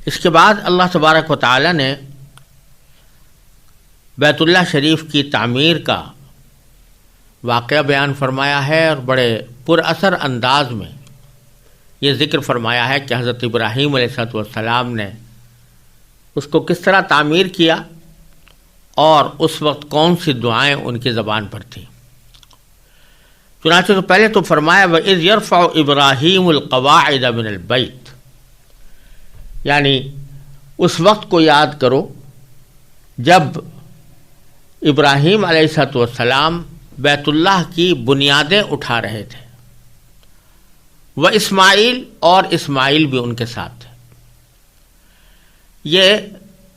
اس کے بعد اللہ تبارک و تعالی نے بیت اللہ شریف کی تعمیر کا واقعہ بیان فرمایا ہے، اور بڑے پر اثر انداز میں یہ ذکر فرمایا ہے کہ حضرت ابراہیم علیہ السلام نے اس کو کس طرح تعمیر کیا اور اس وقت کون سی دعائیں ان کی زبان پر تھیں۔ چنانچہ تو پہلے تو فرمایا وَإِذْ يَرْفَعُ إِبْرَاهِيمُ الْقَوَاعِدَ مِنَ الْبَيْتِ، یعنی اس وقت کو یاد کرو جب ابراہیم علیہ السلام بیت اللہ کی بنیادیں اٹھا رہے تھے، وہ اسماعیل اور اسماعیل بھی ان کے ساتھ تھے۔ یہ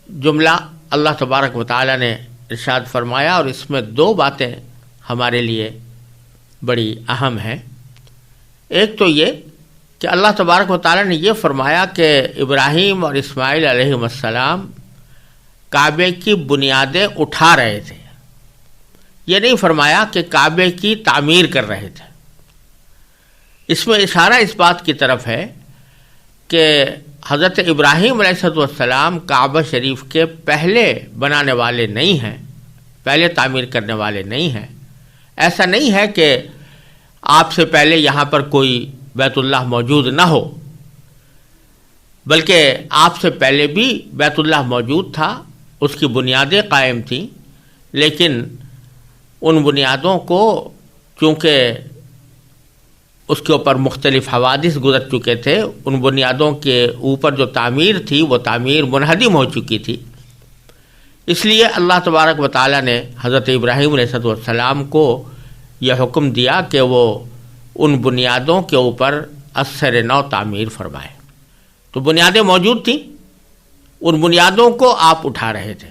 جملہ اللہ تبارک و تعالی نے ارشاد فرمایا، اور اس میں دو باتیں ہمارے لیے بڑی اہم ہیں۔ ایک تو یہ کہ اللہ تبارک و تعالی نے یہ فرمایا کہ ابراہیم اور اسماعیل علیہ السلام کعبے کی بنیادیں اٹھا رہے تھے، یہ نہیں فرمایا کہ کعبے کی تعمیر کر رہے تھے۔ اس میں اشارہ اس بات کی طرف ہے کہ حضرت ابراہیم علیہ السلام کعبہ شریف کے پہلے بنانے والے نہیں ہیں، پہلے تعمیر کرنے والے نہیں ہیں۔ ایسا نہیں ہے کہ آپ سے پہلے یہاں پر کوئی بیت اللہ موجود نہ ہو، بلکہ آپ سے پہلے بھی بیت اللہ موجود تھا، اس کی بنیادیں قائم تھیں، لیکن ان بنیادوں کو چونکہ اس کے اوپر مختلف حوادث گزر چکے تھے، ان بنیادوں کے اوپر جو تعمیر تھی وہ تعمیر منہدم ہو چکی تھی، اس لیے اللہ تبارک و تعالی نے حضرت ابراہیم علیہ السلام کو یہ حکم دیا کہ وہ ان بنیادوں کے اوپر اثر نو تعمیر فرمائے۔ تو بنیادیں موجود تھیں، ان بنیادوں کو آپ اٹھا رہے تھے۔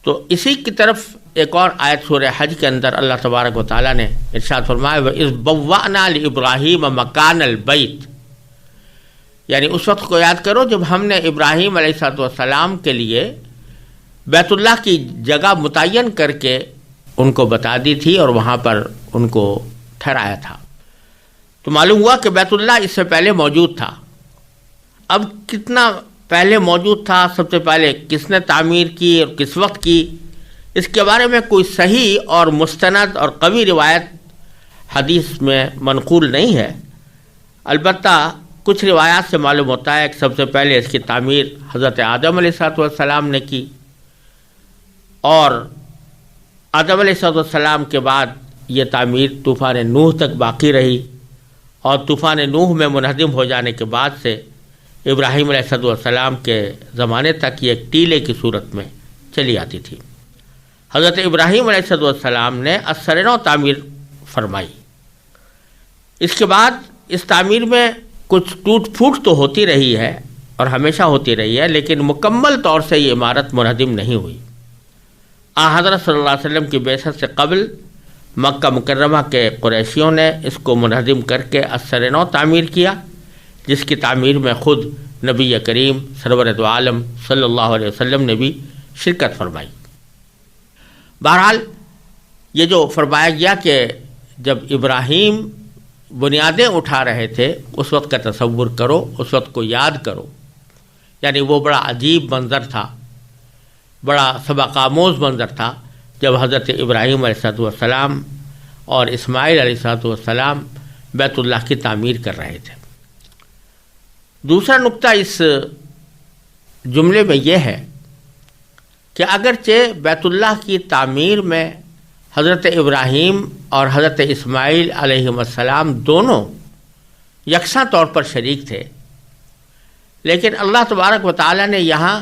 تو اسی کی طرف ایک اور آیت سورہ حج کے اندر اللہ تبارک و تعالی نے ارشاد فرمایا وَإِذْ بَوَّأْنَا لِإِبْرَاهِيمَ مَكَانَ الْبَيْتِ، یعنی اس وقت کو یاد کرو جب ہم نے ابراہیم علیہ السلام کے لیے بیت اللہ کی جگہ متعین کر کے ان کو بتا دی تھی اور وہاں پر ان کو ٹھہرایا تھا۔ تو معلوم ہوا کہ بیت اللہ اس سے پہلے موجود تھا۔ اب کتنا پہلے موجود تھا، سب سے پہلے کس نے تعمیر کی اور کس وقت کی، اس کے بارے میں کوئی صحیح اور مستند اور قوی روایت حدیث میں منقول نہیں ہے۔ البتہ کچھ روایات سے معلوم ہوتا ہے کہ سب سے پہلے اس کی تعمیر حضرت آدم علیہ السلام نے کی، اور آدم علیہ السلام کے بعد یہ تعمیر طوفان نوح تک باقی رہی، اور طوفان نوح میں منہدم ہو جانے کے بعد سے ابراہیم علیہ السلام کے زمانے تک یہ ایک ٹیلے کی صورت میں چلی آتی تھی۔ حضرت ابراہیم علیہ السلام نے اثر نو تعمیر فرمائی۔ اس کے بعد اس تعمیر میں کچھ ٹوٹ پھوٹ تو ہوتی رہی ہے اور ہمیشہ ہوتی رہی ہے، لیکن مکمل طور سے یہ عمارت منہدم نہیں ہوئی۔ حضرت صلی اللہ علیہ وسلم کی بعثت سے قبل مکہ مکرمہ کے قریشیوں نے اس کو منہدم کر کے اثر نو تعمیر کیا، جس کی تعمیر میں خود نبی کریم سرور دو عالم صلی اللہ علیہ وسلم نے بھی شرکت فرمائی۔ بہرحال یہ جو فرمایا گیا کہ جب ابراہیم بنیادیں اٹھا رہے تھے اس وقت کا تصور کرو، اس وقت کو یاد کرو، یعنی وہ بڑا عجیب منظر تھا، بڑا سبق آموز منظر تھا جب حضرت ابراہیم علیہ السلام اور اسماعیل علیہ السلام بیت اللہ کی تعمیر کر رہے تھے۔ دوسرا نقطہ اس جملے میں یہ ہے کہ اگرچہ بیت اللہ کی تعمیر میں حضرت ابراہیم اور حضرت اسماعیل علیہ السلام دونوں یکساں طور پر شریک تھے، لیکن اللہ تبارک و تعالی نے یہاں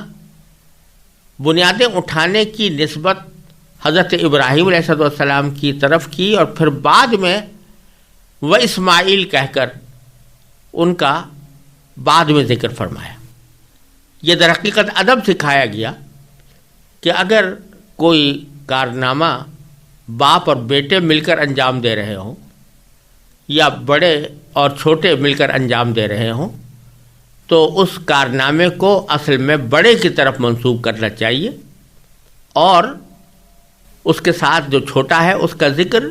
بنیادیں اٹھانے کی نسبت حضرت ابراہیم علیہ السلام کی طرف کی، اور پھر بعد میں وہ اسماعیل کہہ کر ان کا بعد میں ذکر فرمایا۔ یہ در حقیقت ادب سکھایا گیا کہ اگر کوئی کارنامہ باپ اور بیٹے مل کر انجام دے رہے ہوں یا بڑے اور چھوٹے مل کر انجام دے رہے ہوں تو اس کارنامے کو اصل میں بڑے کی طرف منسوب کرنا چاہیے، اور اس کے ساتھ جو چھوٹا ہے اس کا ذکر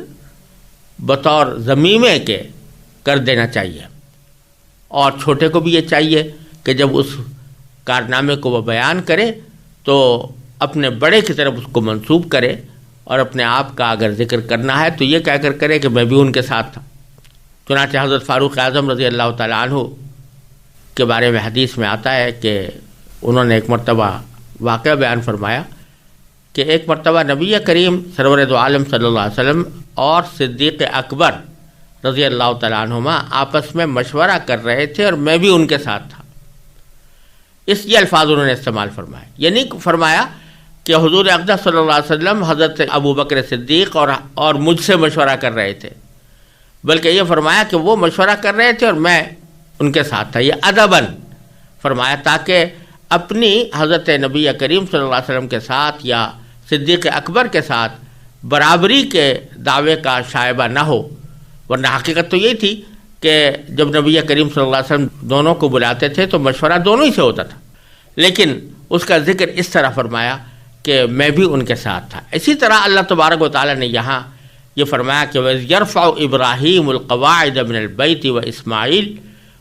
بطور ضمیمے کے کر دینا چاہیے، اور چھوٹے کو بھی یہ چاہیے کہ جب اس کارنامے کو وہ بیان کرے تو اپنے بڑے کی طرف اس کو منسوب کرے، اور اپنے آپ کا اگر ذکر کرنا ہے تو یہ کہہ کر کرے کہ میں بھی ان کے ساتھ تھا۔ چنانچہ حضرت فاروق اعظم رضی اللہ تعالیٰ عنہ کے بارے میں حدیث میں آتا ہے کہ انہوں نے ایک مرتبہ واقعہ بیان فرمایا کہ ایک مرتبہ نبی کریم سرور دو عالم صلی اللہ علیہ وسلم اور صدیق اکبر رضی اللہ تعالیٰ عنہما آپس میں مشورہ کر رہے تھے اور میں بھی ان کے ساتھ تھا۔ یہ الفاظ انہوں نے استعمال فرمائے، یعنی فرمایا کہ حضور اقدس صلی اللہ علیہ وسلم حضرت ابو بکر صدیق اور مجھ سے مشورہ کر رہے تھے، بلکہ یہ فرمایا کہ وہ مشورہ کر رہے تھے اور میں ان کے ساتھ تھا، یہ ادباً فرمایا تاکہ اپنی حضرت نبی کریم صلی اللہ علیہ وسلم کے ساتھ یا صدیق اکبر کے ساتھ برابری کے دعوے کا شائبہ نہ ہو، ورنہ حقیقت تو یہی تھی کہ جب نبی کریم صلی اللہ علیہ وسلم دونوں کو بلاتے تھے تو مشورہ دونوں ہی سے ہوتا تھا، لیکن اس کا ذکر اس طرح فرمایا کہ میں بھی ان کے ساتھ تھا۔ اسی طرح اللہ تبارک و تعالیٰ نے یہاں یہ فرمایا کہ وَإِذْ يَرْفَعُ إِبْرَاهِيمُ الْقَوَاعِدَ مِنَ الْبَيْتِ وَإِسْمَاعِيلُ،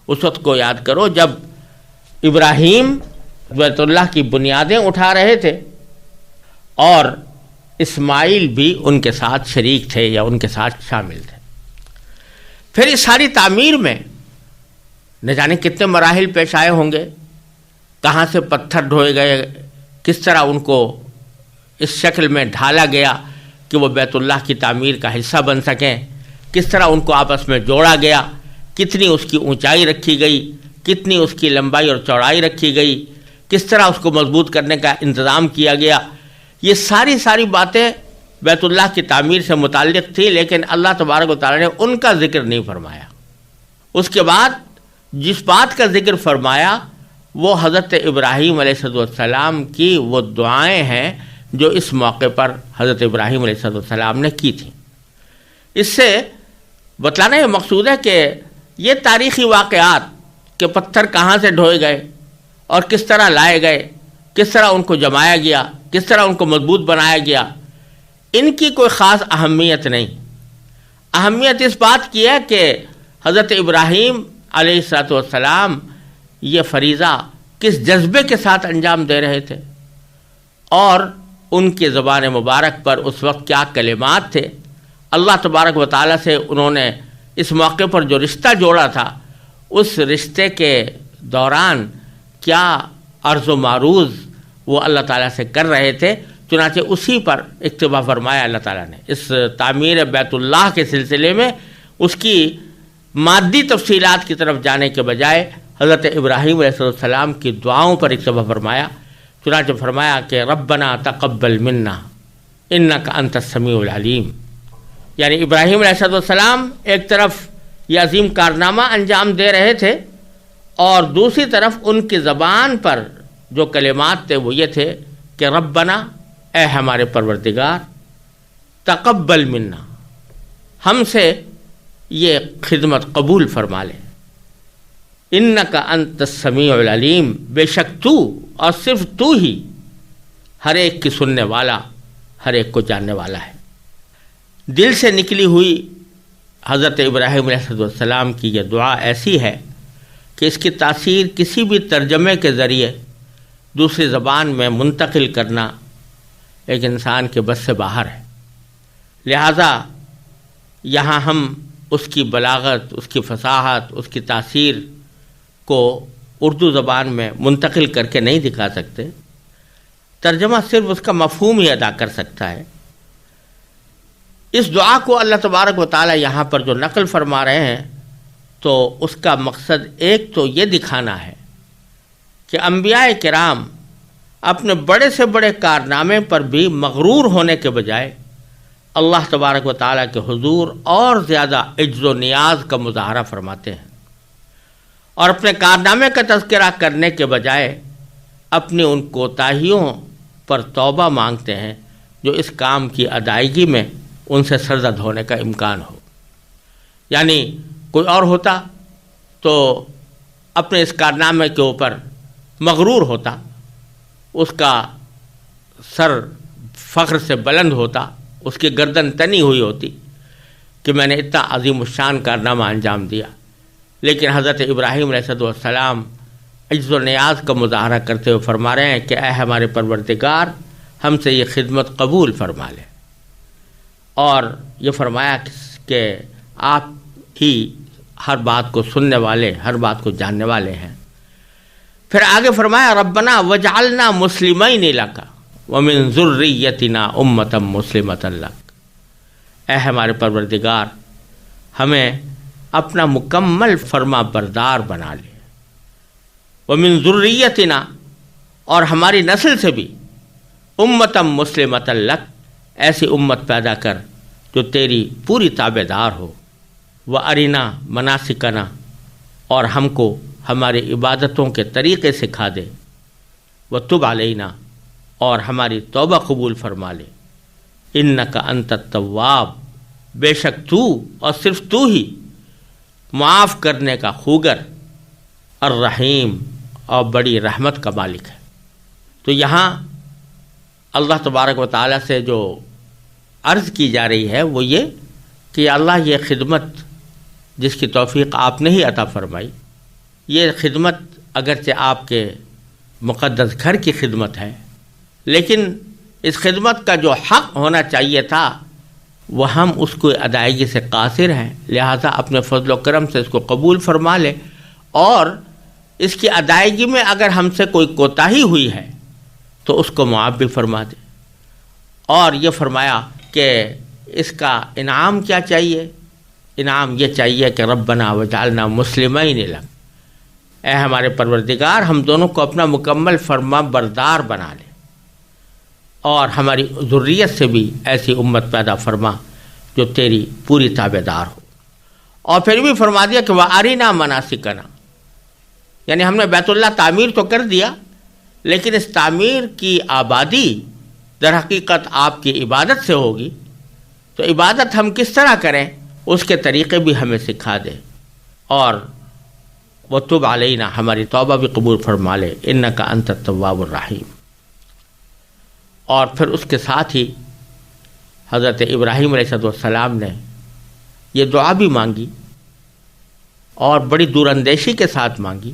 اس وقت کو یاد کرو جب ابراہیم بیت اللہ کی بنیادیں اٹھا رہے تھے اور اسماعیل بھی ان کے ساتھ شریک تھے یا ان کے ساتھ شامل تھے۔ پھر اس ساری تعمیر میں نہ جانے کتنے مراحل پیش آئے ہوں گے، کہاں سے پتھر ڈھوئے گئے، کس طرح ان کو اس شکل میں ڈھالا گیا کہ وہ بیت اللہ کی تعمیر کا حصہ بن سکیں، کس طرح ان کو آپس میں جوڑا گیا، کتنی اس کی اونچائی رکھی گئی، کتنی اس کی لمبائی اور چوڑائی رکھی گئی، کس طرح اس کو مضبوط کرنے کا انتظام کیا گیا۔ یہ ساری باتیں بیت اللہ کی تعمیر سے متعلق تھی، لیکن اللہ تبارک و تعالیٰ نے ان کا ذکر نہیں فرمایا۔ اس کے بعد جس بات کا ذکر فرمایا وہ حضرت ابراہیم علیہ السلام کی وہ دعائیں ہیں جو اس موقع پر حضرت ابراہیم علیہ السلام نے کی تھیں۔ اس سے بتلانا یہ مقصود ہے کہ یہ تاریخی واقعات کہ پتھر کہاں سے ڈھوئے گئے اور کس طرح لائے گئے، کس طرح ان کو جمایا گیا، کس طرح ان کو مضبوط بنایا گیا، ان کی کوئی خاص اہمیت نہیں۔ اہمیت اس بات کی ہے کہ حضرت ابراہیم علیہ السلام یہ فریضہ کس جذبے کے ساتھ انجام دے رہے تھے، اور ان کی زبان مبارک پر اس وقت کیا کلمات تھے۔ اللہ تبارک و تعالیٰ سے انہوں نے اس موقع پر جو رشتہ جوڑا تھا، اس رشتے کے دوران کیا عرض و معروض وہ اللہ تعالیٰ سے کر رہے تھے، چنانچہ اسی پر اکتفا فرمایا اللہ تعالیٰ نے۔ اس تعمیر بیت اللہ کے سلسلے میں اس کی مادی تفصیلات کی طرف جانے کے بجائے حضرت ابراہیم علیہ السلام کی دعاؤں پر اکتفا فرمایا، چنانچہ فرمایا کہ ربنا تقبل منا انک انت السمیع العلیم۔ یعنی ابراہیم علیہ السلام ایک طرف یہ عظیم کارنامہ انجام دے رہے تھے، اور دوسری طرف ان کی زبان پر جو کلمات تھے وہ یہ تھے کہ ربنا، اے ہمارے پروردگار، تقبل منا، ہم سے یہ خدمت قبول فرما لے، انک انت السمیع العلیم، بے شک تو اور صرف تو ہی ہر ایک کی سننے والا، ہر ایک کو جاننے والا ہے۔ دل سے نکلی ہوئی حضرت ابراہیم علیہ السلام کی یہ دعا ایسی ہے کہ اس کی تاثیر کسی بھی ترجمے کے ذریعے دوسری زبان میں منتقل کرنا ایک انسان کے بس سے باہر ہے۔ لہٰذا یہاں ہم اس کی بلاغت، اس کی فصاحت، اس کی تاثیر کو اردو زبان میں منتقل کر کے نہیں دکھا سکتے، ترجمہ صرف اس کا مفہوم ہی ادا کر سکتا ہے۔ اس دعا کو اللہ تبارک و تعالیٰ یہاں پر جو نقل فرما رہے ہیں تو اس کا مقصد ایک تو یہ دکھانا ہے کہ انبیاء کرام اپنے بڑے سے بڑے کارنامے پر بھی مغرور ہونے کے بجائے اللہ تبارک و تعالیٰ کے حضور اور زیادہ عجز و نیاز کا مظاہرہ فرماتے ہیں، اور اپنے کارنامے کا تذکرہ کرنے کے بجائے اپنی ان کوتاہیوں پر توبہ مانگتے ہیں جو اس کام کی ادائیگی میں ان سے سرزد ہونے کا امکان ہو۔ یعنی کوئی اور ہوتا تو اپنے اس کارنامے کے اوپر مغرور ہوتا، اس کا سر فخر سے بلند ہوتا، اس کی گردن تنی ہوئی ہوتی کہ میں نے اتنا عظیم الشان کارنامہ انجام دیا۔ لیکن حضرت ابراہیم علیہ السلام عجز و نیاز کا مظاہرہ کرتے ہوئے فرما رہے ہیں کہ اے ہمارے پروردگار ہم سے یہ خدمت قبول فرما لے، اور یہ فرمایا کہ آپ ہی ہر بات کو سننے والے، ہر بات کو جاننے والے ہیں۔ پھر آگے فرمایا ربنا وجعلنا مسلمین لک ومن ذریتنا امۃ مسلمۃ لک، اے ہمارے پروردگار ہمیں اپنا مکمل فرما بردار بنا لے، ومن ذریتنا، اور ہماری نسل سے بھی، امۃ مسلمۃ لک، ایسی امت پیدا کر جو تیری پوری تابع دار ہو، وارنا مناسکنا، اور ہم کو ہماری عبادتوں کے طریقے سکھا دے، وتب علینا، اور ہماری توبہ قبول فرما لے، انک انت التواب، بے شک تو اور صرف تو ہی معاف کرنے کا خوگر، الرحیم، اور بڑی رحمت کا مالک ہے۔ تو یہاں اللہ تبارک و تعالیٰ سے جو عرض کی جا رہی ہے وہ یہ کہ اللہ یہ خدمت جس کی توفیق آپ نے ہی عطا فرمائی، یہ خدمت اگرچہ آپ کے مقدس گھر کی خدمت ہے، لیکن اس خدمت کا جو حق ہونا چاہیے تھا وہ ہم اس کو ادائیگی سے قاصر ہیں، لہٰذا اپنے فضل و کرم سے اس کو قبول فرما لے، اور اس کی ادائیگی میں اگر ہم سے کوئی کوتاہی ہوئی ہے تو اس کو معاف بھی فرما دے۔ اور یہ فرمایا کہ اس کا انعام کیا چاہیے؟ انعام یہ چاہیے کہ ربنا وجعلنا مسلمین لک، اے ہمارے پروردگار ہم دونوں کو اپنا مکمل فرما بردار بنا لے، اور ہماری ذریت سے بھی ایسی امت پیدا فرما جو تیری پوری تابع دار ہو۔ اور پھر بھی فرما دیا کہ وَأَرِنَا مَنَاسِكَنَا، یعنی ہم نے بیت اللہ تعمیر تو کر دیا، لیکن اس تعمیر کی آبادی در حقیقت آپ کی عبادت سے ہوگی، تو عبادت ہم کس طرح کریں اس کے طریقے بھی ہمیں سکھا دے، اور وتب علینا، ہماری توبہ بھی قبول فرما لے، انک انت التواب الرحیم۔ اور پھر اس کے ساتھ ہی حضرت ابراہیم علیہ السلام نے یہ دعا بھی مانگی، اور بڑی دور اندیشی کے ساتھ مانگی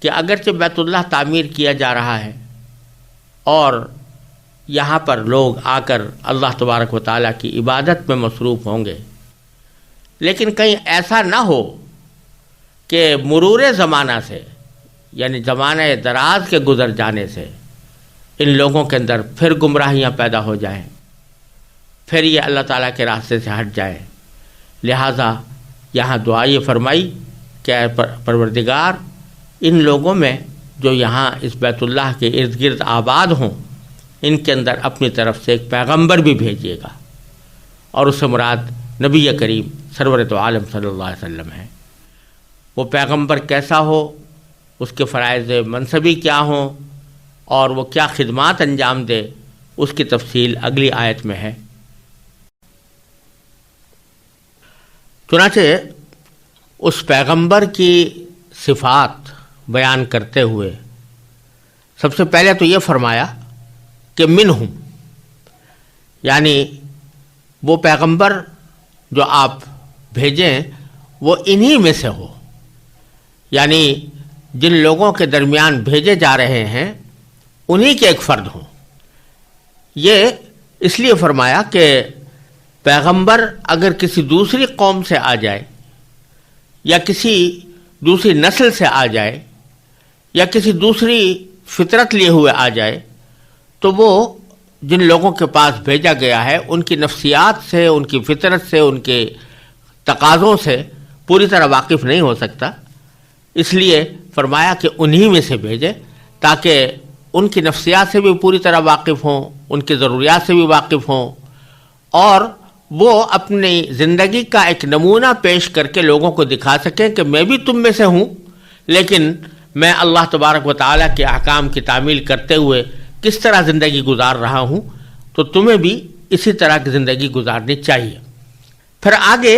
کہ اگرچہ بیت اللہ تعمیر کیا جا رہا ہے اور یہاں پر لوگ آ کر اللہ تبارک و تعالیٰ کی عبادت میں مصروف ہوں گے، لیکن کہیں ایسا نہ ہو کہ مرور زمانہ سے، یعنی زمانہ دراز کے گزر جانے سے ان لوگوں کے اندر پھر گمراہیاں پیدا ہو جائیں، پھر یہ اللہ تعالیٰ کے راستے سے ہٹ جائیں۔ لہٰذا یہاں دعا یہ فرمائی کہ اے پروردگار ان لوگوں میں جو یہاں اس بیت اللہ کے ارد گرد آباد ہوں، ان کے اندر اپنی طرف سے ایک پیغمبر بھی بھیجیے گا، اور اس سے مراد نبی کریم سرور تو عالم صلی اللہ علیہ وسلم ہے۔ وہ پیغمبر کیسا ہو، اس کے فرائض منصبی کیا ہوں، اور وہ کیا خدمات انجام دے، اس کی تفصیل اگلی آیت میں ہے۔ چنانچہ اس پیغمبر کی صفات بیان کرتے ہوئے سب سے پہلے تو یہ فرمایا کہ منہم، یعنی وہ پیغمبر جو آپ بھیجیں وہ انہی میں سے ہو، یعنی جن لوگوں کے درمیان بھیجے جا رہے ہیں انہی کے ایک فرد ہوں۔ یہ اس لیے فرمایا کہ پیغمبر اگر کسی دوسری قوم سے آ جائے، یا کسی دوسری نسل سے آ جائے، یا کسی دوسری فطرت لیے ہوئے آ جائے، تو وہ جن لوگوں کے پاس بھیجا گیا ہے ان کی نفسیات سے، ان کی فطرت سے، ان کے تقاضوں سے پوری طرح واقف نہیں ہو سکتا۔ اس لیے فرمایا کہ انہی میں سے بھیجے تاکہ ان کی نفسیات سے بھی پوری طرح واقف ہوں، ان کی ضروریات سے بھی واقف ہوں، اور وہ اپنی زندگی کا ایک نمونہ پیش کر کے لوگوں کو دکھا سکیں کہ میں بھی تم میں سے ہوں، لیکن میں اللہ تبارک و تعالیٰ کے احکام کی تعمیل کرتے ہوئے کس طرح زندگی گزار رہا ہوں، تو تمہیں بھی اسی طرح کی زندگی گزارنی چاہیے۔ پھر آگے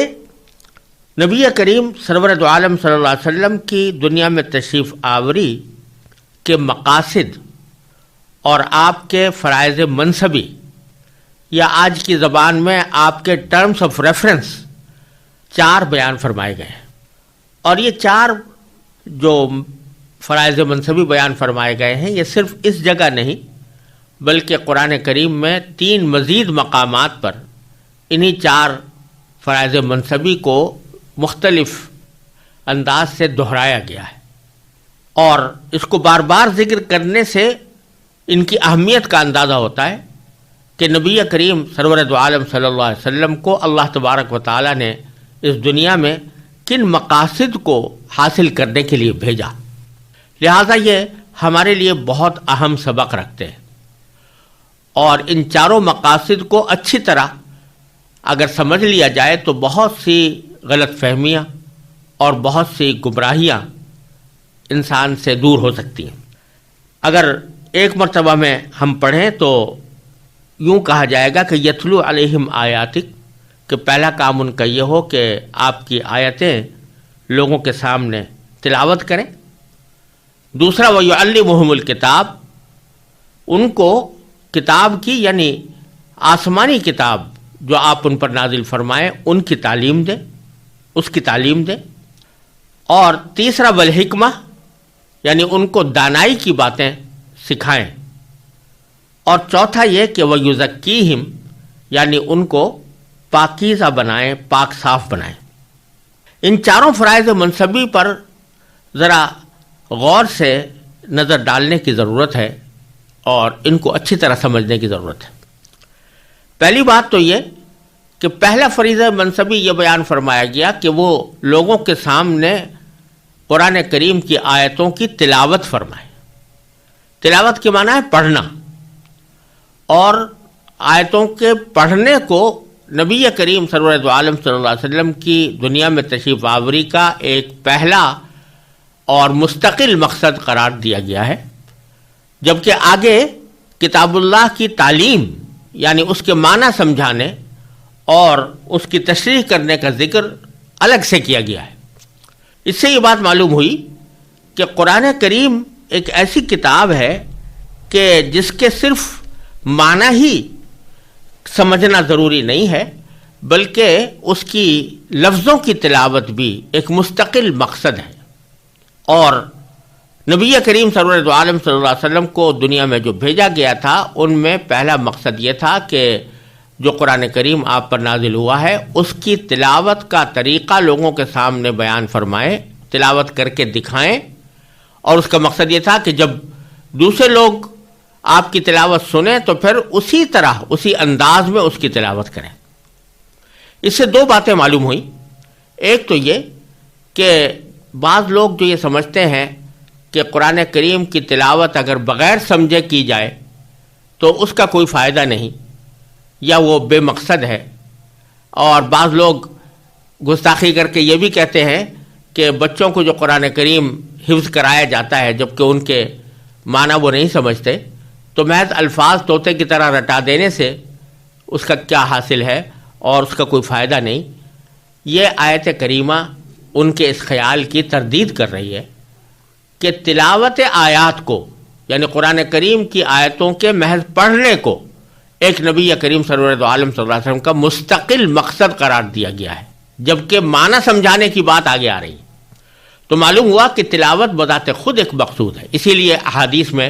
نبی کریم سرور دو عالم صلی اللہ علیہ وسلم کی دنیا میں تشریف آوری کے مقاصد اور آپ کے فرائض منصبی، یا آج کی زبان میں آپ کے ٹرمز آف ریفرنس 4 بیان فرمائے گئے ہیں، اور یہ 4 جو فرائض منصبی بیان فرمائے گئے ہیں، یہ صرف اس جگہ نہیں بلکہ قرآن کریم میں 3 مزید مقامات پر انہی 4 فرائض منصبی کو مختلف انداز سے دہرایا گیا ہے، اور اس کو بار بار ذکر کرنے سے ان کی اہمیت کا اندازہ ہوتا ہے کہ نبی کریم سرور دو عالم صلی اللہ علیہ وسلم کو اللہ تبارک و تعالیٰ نے اس دنیا میں کن مقاصد کو حاصل کرنے کے لیے بھیجا۔ لہٰذا یہ ہمارے لیے بہت اہم سبق رکھتے ہیں، اور ان 4 مقاصد کو اچھی طرح اگر سمجھ لیا جائے تو بہت سی غلط فہمیاں اور بہت سی گمراہیاں انسان سے دور ہو سکتی ہیں۔ اگر ایک مرتبہ میں ہم پڑھیں تو یوں کہا جائے گا کہ یتلو علیہم آیاتک، کہ پہلا کام ان کا یہ ہو کہ آپ کی آیتیں لوگوں کے سامنے تلاوت کریں۔ دوسرا وَيُعَلِّمُهُمُ الکتاب، ان کو کتاب کی یعنی آسمانی کتاب جو آپ ان پر نازل فرمائیں ان کی تعلیم دیں، اس کی تعلیم دیں۔ اور تیسرا والحکمہ، یعنی ان کو دانائی کی باتیں سکھائیں۔ اور چوتھا یہ کہ وَيُزَكِّيهِمْ، یعنی ان کو پاکیزہ بنائیں، پاک صاف بنائیں۔ ان 4 فرائض منصبی پر ذرا غور سے نظر ڈالنے کی ضرورت ہے اور ان کو اچھی طرح سمجھنے کی ضرورت ہے۔ پہلی بات تو یہ کہ پہلا فریضہ منصبی یہ بیان فرمایا گیا کہ وہ لوگوں کے سامنے قرآن کریم کی آیتوں کی تلاوت فرمائے۔ تلاوت کے معنی ہے پڑھنا، اور آیتوں کے پڑھنے کو نبی کریم سرور دو عالم صلی اللہ علیہ وسلم کی دنیا میں تشریف آوری کا ایک پہلا اور مستقل مقصد قرار دیا گیا ہے، جبکہ آگے کتاب اللہ کی تعلیم یعنی اس کے معنی سمجھانے اور اس کی تشریح کرنے کا ذکر الگ سے کیا گیا ہے۔ اس سے یہ بات معلوم ہوئی کہ قرآن کریم ایک ایسی کتاب ہے کہ جس کے صرف معنی ہی سمجھنا ضروری نہیں ہے، بلکہ اس کی لفظوں کی تلاوت بھی ایک مستقل مقصد ہے۔ اور نبی کریم سرور دو عالم صلی اللہ علیہ وسلم کو دنیا میں جو بھیجا گیا تھا ان میں پہلا مقصد یہ تھا کہ جو قرآن کریم آپ پر نازل ہوا ہے اس کی تلاوت کا طریقہ لوگوں کے سامنے بیان فرمائیں، تلاوت کر کے دکھائیں، اور اس کا مقصد یہ تھا کہ جب دوسرے لوگ آپ کی تلاوت سنیں تو پھر اسی طرح اسی انداز میں اس کی تلاوت کریں۔ اس سے 2 باتیں معلوم ہوئیں۔ ایک تو یہ کہ بعض لوگ جو یہ سمجھتے ہیں کہ قرآن کریم کی تلاوت اگر بغیر سمجھے کی جائے تو اس کا کوئی فائدہ نہیں یا وہ بے مقصد ہے، اور بعض لوگ گستاخی کر کے یہ بھی کہتے ہیں کہ بچوں کو جو قرآن کریم حفظ کرایا جاتا ہے جبکہ ان کے معنی وہ نہیں سمجھتے، تو محض الفاظ طوطے کی طرح رٹا دینے سے اس کا کیا حاصل ہے اور اس کا کوئی فائدہ نہیں۔ یہ آیت کریمہ ان کے اس خیال کی تردید کر رہی ہے کہ تلاوت آیات کو یعنی قرآن کریم کی آیتوں کے محض پڑھنے کو ایک نبی کریم سرور دو عالم صلی اللہ علیہ وسلم کا مستقل مقصد قرار دیا گیا ہے، جبکہ معنی سمجھانے کی بات آگے آ رہی ہے۔ تو معلوم ہوا کہ تلاوت بذات خود ایک مقصود ہے۔ اسی لیے احادیث میں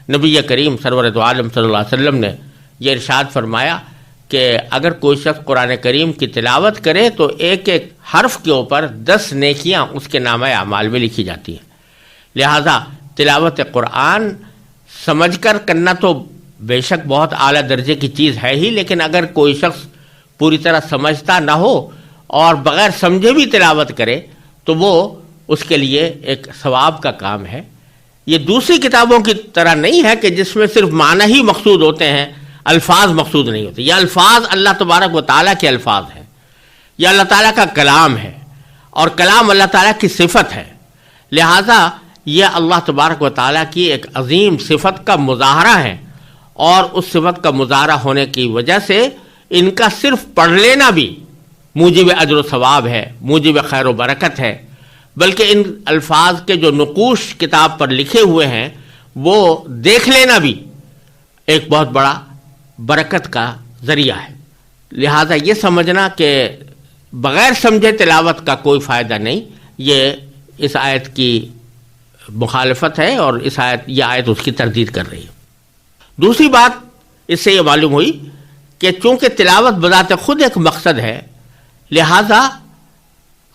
نبی کریم سرور دو عالم صلی اللہ علیہ وسلم نے یہ ارشاد فرمایا کہ اگر کوئی شخص قرآن کریم کی تلاوت کرے تو ایک ایک حرف کے اوپر 10 نیکیاں اس کے نامہ اعمال میں لکھی جاتی ہیں۔ لہذا تلاوت قرآن سمجھ کر کرنا تو بے شک بہت اعلیٰ درجے کی چیز ہے ہی، لیکن اگر کوئی شخص پوری طرح سمجھتا نہ ہو اور بغیر سمجھے بھی تلاوت کرے تو وہ اس کے لیے ایک ثواب کا کام ہے۔ یہ دوسری کتابوں کی طرح نہیں ہے کہ جس میں صرف معنی ہی مقصود ہوتے ہیں، الفاظ مقصود نہیں ہوتے۔ یہ الفاظ اللہ تبارک و تعالیٰ کے الفاظ ہیں، یہ اللہ تعالیٰ کا کلام ہے، اور کلام اللہ تعالیٰ کی صفت ہے۔ لہٰذا یہ اللہ تبارک و تعالیٰ کی ایک عظیم صفت کا مظاہرہ ہے، اور اس صفت کا مظاہرہ ہونے کی وجہ سے ان کا صرف پڑھ لینا بھی موجب اجر و ثواب ہے، موجب خیر و برکت ہے، بلکہ ان الفاظ کے جو نقوش کتاب پر لکھے ہوئے ہیں وہ دیکھ لینا بھی ایک بہت بڑا برکت کا ذریعہ ہے۔ لہذا یہ سمجھنا کہ بغیر سمجھے تلاوت کا کوئی فائدہ نہیں، یہ اس آیت کی مخالفت ہے اور یہ آیت اس کی تردید کر رہی ہے۔ دوسری بات اس سے یہ معلوم ہوئی کہ چونکہ تلاوت بذات خود ایک مقصد ہے، لہذا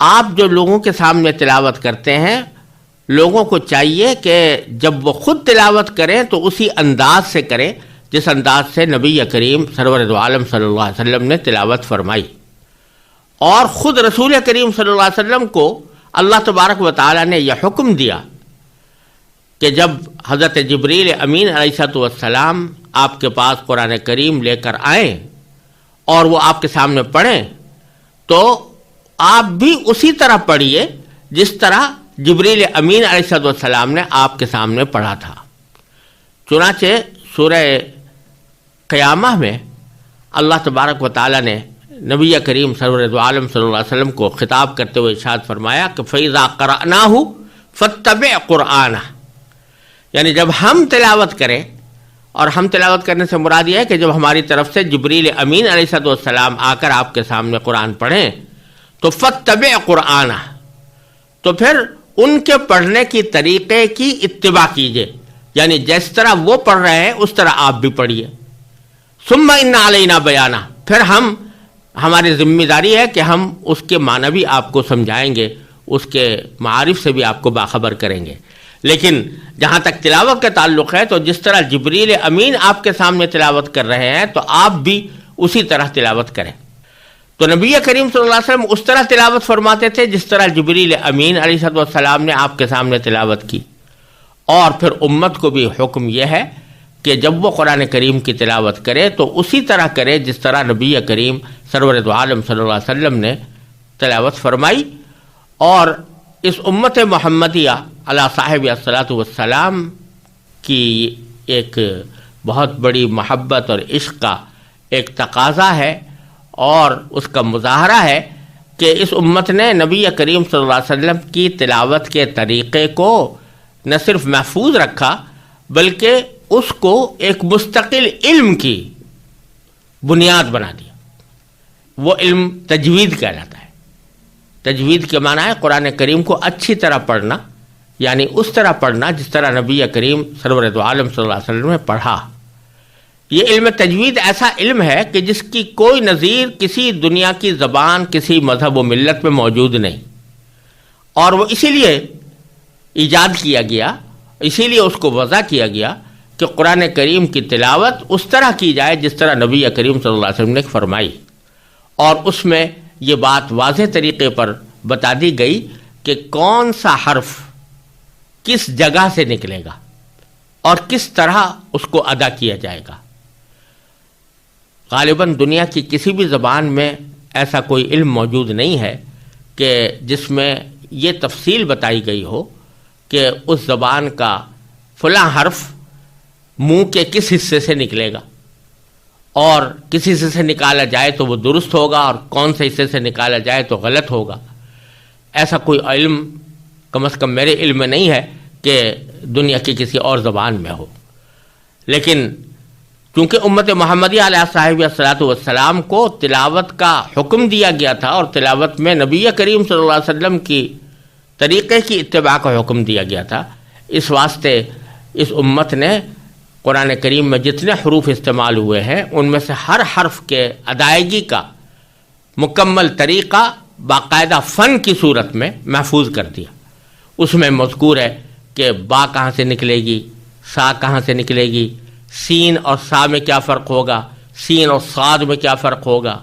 آپ جو لوگوں کے سامنے تلاوت کرتے ہیں، لوگوں کو چاہیے کہ جب وہ خود تلاوت کریں تو اسی انداز سے کریں جس انداز سے نبی کریم سرور دو عالم صلی اللہ علیہ وسلم نے تلاوت فرمائی۔ اور خود رسول کریم صلی اللہ علیہ وسلم کو اللہ تبارک و تعالی نے یہ حکم دیا کہ جب حضرت جبریل امین علیہ السلام آپ کے پاس قرآن کریم لے کر آئیں اور وہ آپ کے سامنے پڑھیں تو آپ بھی اسی طرح پڑھیے جس طرح جبریل امین علیہ السلام نے آپ کے سامنے پڑھا تھا۔ چنانچہ سورہ قیامہ میں اللہ تبارک و تعالی نے نبی کریم سرور دو عالم صلی اللہ علیہ وسلم کو خطاب کرتے ہوئے ارشاد فرمایا کہ فَإِذَا قَرَأْنَاهُ فَاتَّبِعْ قُرْآنَهُ، یعنی جب ہم تلاوت کریں، اور ہم تلاوت کرنے سے مراد یہ ہے کہ جب ہماری طرف سے جبریل امین علیہ السلام آ کر آپ کے سامنے قرآن پڑھیں تو فَاتَّبِعْ قُرْآنَهُ، تو پھر ان کے پڑھنے کی طریقے کی اتباع کیجئے، یعنی جس طرح وہ پڑھ رہے ہیں اس طرح آپ بھی پڑھیے۔ ثُمَّ إِنَّ عَلَيْنَا بَيَانَهُ، پھر ہماری ذمہ داری ہے کہ ہم اس کے معنی بھی آپ کو سمجھائیں گے، اس کے معارف سے بھی آپ کو باخبر کریں گے۔ لیکن جہاں تک تلاوت کا تعلق ہے تو جس طرح جبریل امین آپ کے سامنے تلاوت کر رہے ہیں تو آپ بھی اسی طرح تلاوت کریں۔ تو نبی کریم صلی اللہ علیہ وسلم اس طرح تلاوت فرماتے تھے جس طرح جبریل امین علیہ السلام نے آپ کے سامنے تلاوت کی۔ اور پھر امت کو بھی حکم یہ ہے کہ جب وہ قرآن کریم کی تلاوت کرے تو اسی طرح کرے جس طرح نبی کریم سرور دو عالم صلی اللہ علیہ وسلم نے تلاوت فرمائی۔ اور اس امت محمدیہ علی صاحب الصلاۃ والسلام کی ایک بہت بڑی محبت اور عشق کا ایک تقاضا ہے اور اس کا مظاہرہ ہے کہ اس امت نے نبی کریم صلی اللہ علیہ وسلم کی تلاوت کے طریقے کو نہ صرف محفوظ رکھا بلکہ اس کو ایک مستقل علم کی بنیاد بنا دیا۔ وہ علم تجوید کہلاتا ہے۔ تجوید کے معنی ہے قرآن کریم کو اچھی طرح پڑھنا، یعنی اس طرح پڑھنا جس طرح نبی کریم سرور دو عالم صلی اللہ علیہ وسلم نے پڑھا۔ یہ علم تجوید ایسا علم ہے کہ جس کی کوئی نظیر کسی دنیا کی زبان، کسی مذہب و ملت میں موجود نہیں، اور وہ اسی لیے ایجاد کیا گیا، اسی لیے اس کو وضع کیا گیا کہ قرآن کریم کی تلاوت اس طرح کی جائے جس طرح نبی کریم صلی اللہ علیہ وسلم نے فرمائی۔ اور اس میں یہ بات واضح طریقے پر بتا دی گئی کہ کون سا حرف کس جگہ سے نکلے گا اور کس طرح اس کو ادا کیا جائے گا۔ غالباً دنیا کی کسی بھی زبان میں ایسا کوئی علم موجود نہیں ہے کہ جس میں یہ تفصیل بتائی گئی ہو کہ اس زبان کا فلاں حرف منہ کے کس حصے سے نکلے گا اور کس حصے سے نکالا جائے تو وہ درست ہوگا اور کون سے حصے سے نکالا جائے تو غلط ہوگا۔ ایسا کوئی علم کم از کم میرے علم میں نہیں ہے کہ دنیا کی کسی اور زبان میں ہو۔ لیکن چونکہ امت محمدیہ علیہ صاحب الصلاۃ والسلام کو تلاوت کا حکم دیا گیا تھا اور تلاوت میں نبی کریم صلی اللہ علیہ وسلم کی طریقے کی اتباع کا حکم دیا گیا تھا، اس واسطے اس امت نے قرآن کریم میں جتنے حروف استعمال ہوئے ہیں ان میں سے ہر حرف کے ادائیگی کا مکمل طریقہ باقاعدہ فن کی صورت میں محفوظ کر دیا۔ اس میں مذکور ہے کہ با کہاں سے نکلے گی، سا کہاں سے نکلے گی، سین اور سا میں کیا فرق ہوگا، سین اور صاد میں کیا فرق ہوگا،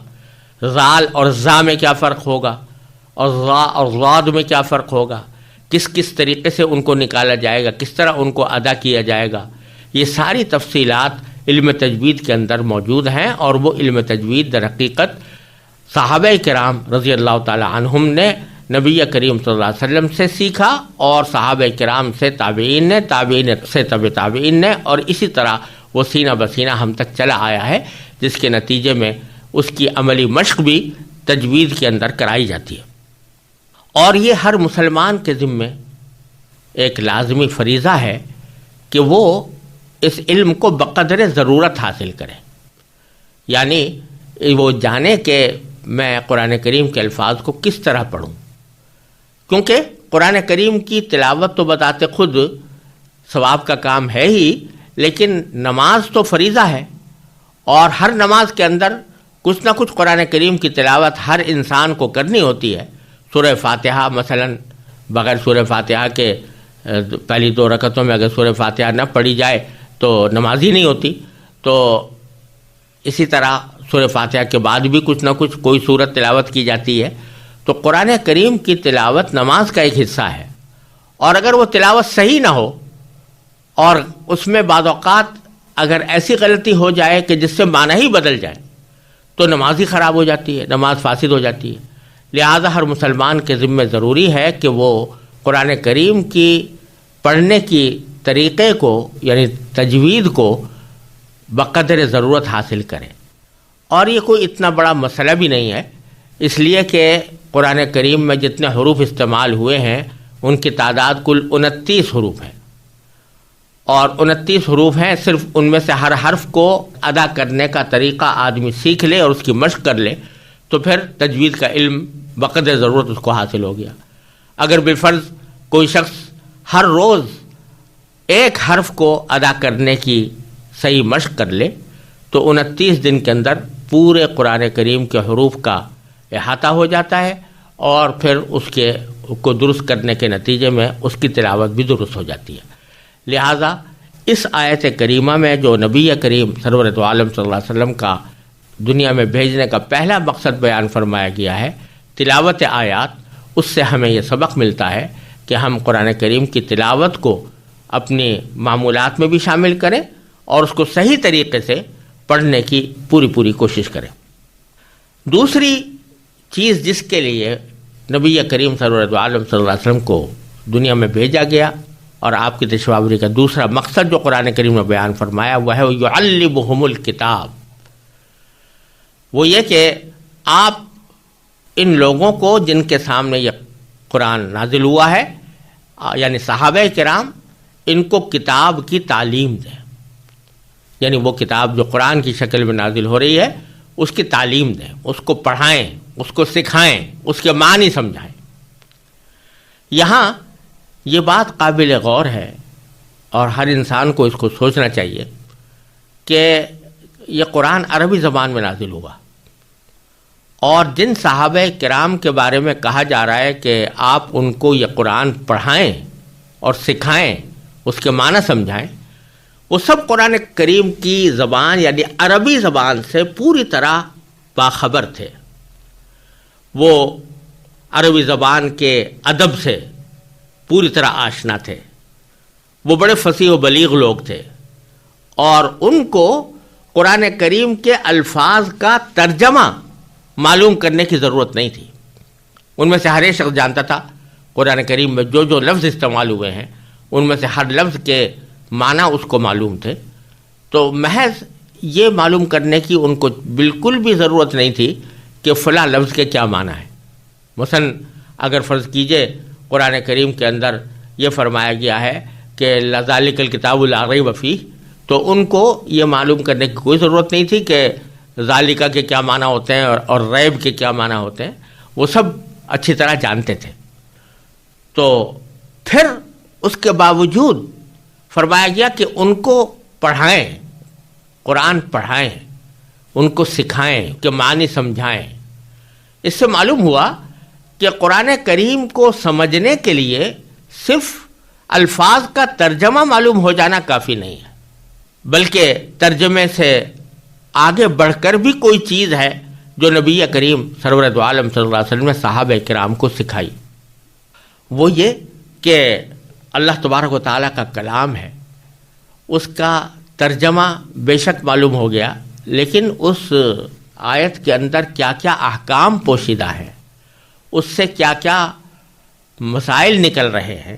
زال اور زا میں کیا فرق ہوگا، اور ضا اور ضاد میں کیا فرق ہوگا، کس کس طریقے سے ان کو نکالا جائے گا، کس طرح ان کو ادا کیا جائے گا۔ یہ ساری تفصیلات علم تجوید کے اندر موجود ہیں، اور وہ علم تجوید در حقیقت صحابہ کرام رضی اللہ تعالی عنہم نے نبی کریم صلی اللہ علیہ وسلم سے سیکھا، اور صحابہ کرام سے تابعین نے، تابعین سے تبع تابعین نے، اور اسی طرح وہ سینہ بسینہ ہم تک چلا آیا ہے، جس کے نتیجے میں اس کی عملی مشق بھی تجوید کے اندر کرائی جاتی ہے۔ اور یہ ہر مسلمان کے ذمے ایک لازمی فریضہ ہے کہ وہ اس علم کو بقدر ضرورت حاصل کرے، یعنی وہ جانے کہ میں قرآن کریم کے الفاظ کو کس طرح پڑھوں، کیونکہ قرآن کریم کی تلاوت تو بتاتے خود ثواب کا کام ہے ہی، لیکن نماز تو فریضہ ہے، اور ہر نماز کے اندر کچھ نہ کچھ قرآن کریم کی تلاوت ہر انسان کو کرنی ہوتی ہے۔ سورہ فاتحہ مثلا بغیر سورہ فاتحہ کے پہلی 2 رکعتوں میں اگر سورہ فاتحہ نہ پڑھی جائے تو نماز ہی نہیں ہوتی، تو اسی طرح سورہ فاتحہ کے بعد بھی کچھ نہ کچھ کوئی سورت تلاوت کی جاتی ہے۔ تو قرآن کریم کی تلاوت نماز کا ایک حصہ ہے، اور اگر وہ تلاوت صحیح نہ ہو اور اس میں بعض اوقات اگر ایسی غلطی ہو جائے کہ جس سے معنی ہی بدل جائے تو نماز ہی خراب ہو جاتی ہے، نماز فاسد ہو جاتی ہے۔ لہذا ہر مسلمان کے ذمہ ضروری ہے کہ وہ قرآن کریم کی پڑھنے کی طریقے کو یعنی تجوید کو بقدر ضرورت حاصل کرے، اور یہ کوئی اتنا بڑا مسئلہ بھی نہیں ہے، اس لیے کہ قرآن کریم میں جتنے حروف استعمال ہوئے ہیں ان کی تعداد کل 29 حروف ہے، اور 29 حروف ہیں، صرف ان میں سے ہر حرف کو ادا کرنے کا طریقہ آدمی سیکھ لے اور اس کی مشق کر لے تو پھر تجوید کا علم بقدر ضرورت اس کو حاصل ہو گیا۔ اگر بالفرض کوئی شخص ہر روز ایک حرف کو ادا کرنے کی صحیح مشق کر لے تو 29 دن کے اندر پورے قرآن کریم کے حروف کا احاطہ ہو جاتا ہے، اور پھر اس کو درست کرنے کے نتیجے میں اس کی تلاوت بھی درست ہو جاتی ہے۔ لہٰذا اس آیت کریمہ میں جو نبی کریم سرور دو عالم صلی اللہ علیہ وسلم کا دنیا میں بھیجنے کا پہلا مقصد بیان فرمایا گیا ہے تلاوت آیات، اس سے ہمیں یہ سبق ملتا ہے کہ ہم قرآن کریم کی تلاوت کو اپنی معمولات میں بھی شامل کریں اور اس کو صحیح طریقے سے پڑھنے کی پوری کوشش کریں۔ دوسری چیز جس کے لیے نبی کریم سرور دو عالم صلی اللہ علیہ وسلم کو دنیا میں بھیجا گیا اور آپ کی تشریف آوری کا دوسرا مقصد جو قرآن کریم میں بیان فرمایا وہ ہے یعلمہم الکتاب، وہ یہ کہ آپ ان لوگوں کو جن کے سامنے یہ قرآن نازل ہوا ہے یعنی صحابہ کرام، ان کو کتاب کی تعلیم دیں، یعنی وہ کتاب جو قرآن کی شکل میں نازل ہو رہی ہے اس کی تعلیم دیں، اس کو پڑھائیں، اس کو سکھائیں، اس کے معنی سمجھائیں۔ یہاں یہ بات قابل غور ہے اور ہر انسان کو اس کو سوچنا چاہیے کہ یہ قرآن عربی زبان میں نازل ہوا، اور جن صحابہ کرام کے بارے میں کہا جا رہا ہے کہ آپ ان کو یہ قرآن پڑھائیں اور سکھائیں، اس کے معنی سمجھائیں، وہ سب قرآن کریم کی زبان یعنی عربی زبان سے پوری طرح باخبر تھے، وہ عربی زبان کے ادب سے پوری طرح آشنا تھے، وہ بڑے فصیح و بلیغ لوگ تھے، اور ان کو قرآن کریم کے الفاظ کا ترجمہ معلوم کرنے کی ضرورت نہیں تھی۔ ان میں سے ہر ایک شخص جانتا تھا قرآن کریم میں جو لفظ استعمال ہوئے ہیں ان میں سے ہر لفظ کے معنی اس کو معلوم تھے، تو محض یہ معلوم کرنے کی ان کو بالکل بھی ضرورت نہیں تھی کہ فلاں لفظ کے کیا معنی ہے۔ مثلا اگر فرض کیجئے قرآن کریم کے اندر یہ فرمایا گیا ہے کہ لذالک الکتاب لا ریب فیہ، تو ان کو یہ معلوم کرنے کی کوئی ضرورت نہیں تھی کہ ذالکہ کے کیا معنی ہوتے ہیں اور ریب کے کیا معنی ہوتے ہیں، وہ سب اچھی طرح جانتے تھے۔ تو پھر اس کے باوجود فرمایا گیا کہ ان کو پڑھائیں، قرآن پڑھائیں، ان کو سکھائیں، کہ معنی سمجھائیں۔ اس سے معلوم ہوا کہ قرآن کریم کو سمجھنے کے لیے صرف الفاظ کا ترجمہ معلوم ہو جانا کافی نہیں ہے، بلکہ ترجمے سے آگے بڑھ کر بھی کوئی چیز ہے جو نبی کریم سرور دو عالم صلی اللہ علیہ وسلم نے صحابہ کرام کو سکھائی۔ وہ یہ کہ اللہ تبارک و تعالیٰ کا کلام ہے، اس کا ترجمہ بے شک معلوم ہو گیا، لیکن اس آیت کے اندر کیا کیا احکام پوشیدہ ہیں، اس سے کیا کیا مسائل نکل رہے ہیں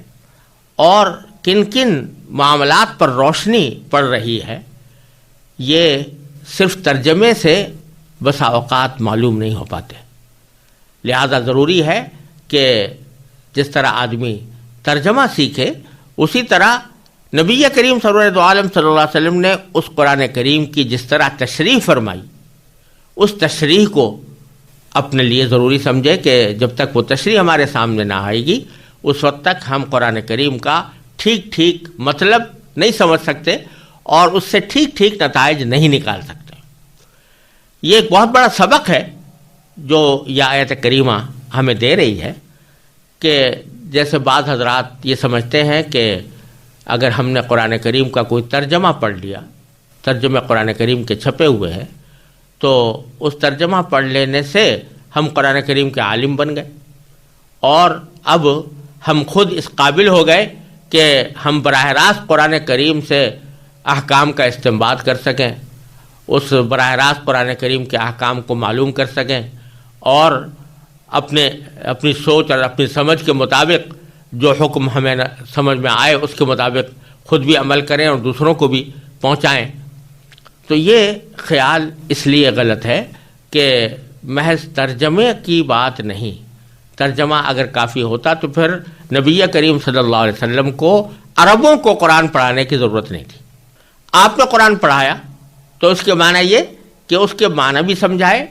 اور کن کن معاملات پر روشنی پڑ رہی ہے، یہ صرف ترجمے سے بسا اوقات معلوم نہیں ہو پاتے۔ لہذا ضروری ہے کہ جس طرح آدمی ترجمہ سیکھے اسی طرح نبی کریم سرور دو عالم صلی اللہ علیہ وسلم نے اس قرآن کریم کی جس طرح تشریح فرمائی اس تشریح کو اپنے لیے ضروری سمجھے کہ جب تک وہ تشریح ہمارے سامنے نہ آئے گی اس وقت تک ہم قرآن کریم کا ٹھیک ٹھیک مطلب نہیں سمجھ سکتے اور اس سے ٹھیک ٹھیک نتائج نہیں نکال سکتے۔ یہ ایک بہت بڑا سبق ہے جو یہ آیت کریمہ ہمیں دے رہی ہے کہ جیسے بعض حضرات یہ سمجھتے ہیں کہ اگر ہم نے قرآن کریم کا کوئی ترجمہ پڑھ لیا، ترجمے قرآن کریم کے چھپے ہوئے ہیں، تو اس ترجمہ پڑھ لینے سے ہم قرآن کریم کے عالم بن گئے اور اب ہم خود اس قابل ہو گئے کہ ہم براہ راست قرآن کریم سے احکام کا استنباط کر سکیں، اس براہ راست قرآن کریم کے احکام کو معلوم کر سکیں اور اپنی سوچ اور اپنی سمجھ کے مطابق جو حکم ہمیں سمجھ میں آئے اس کے مطابق خود بھی عمل کریں اور دوسروں کو بھی پہنچائیں۔ تو یہ خیال اس لیے غلط ہے کہ محض ترجمے کی بات نہیں، ترجمہ اگر کافی ہوتا تو پھر نبی کریم صلی اللہ علیہ وسلم کو عربوں کو قرآن پڑھانے کی ضرورت نہیں تھی۔ آپ نے قرآن پڑھایا تو اس کے معنی یہ کہ اس کے معنی بھی سمجھائے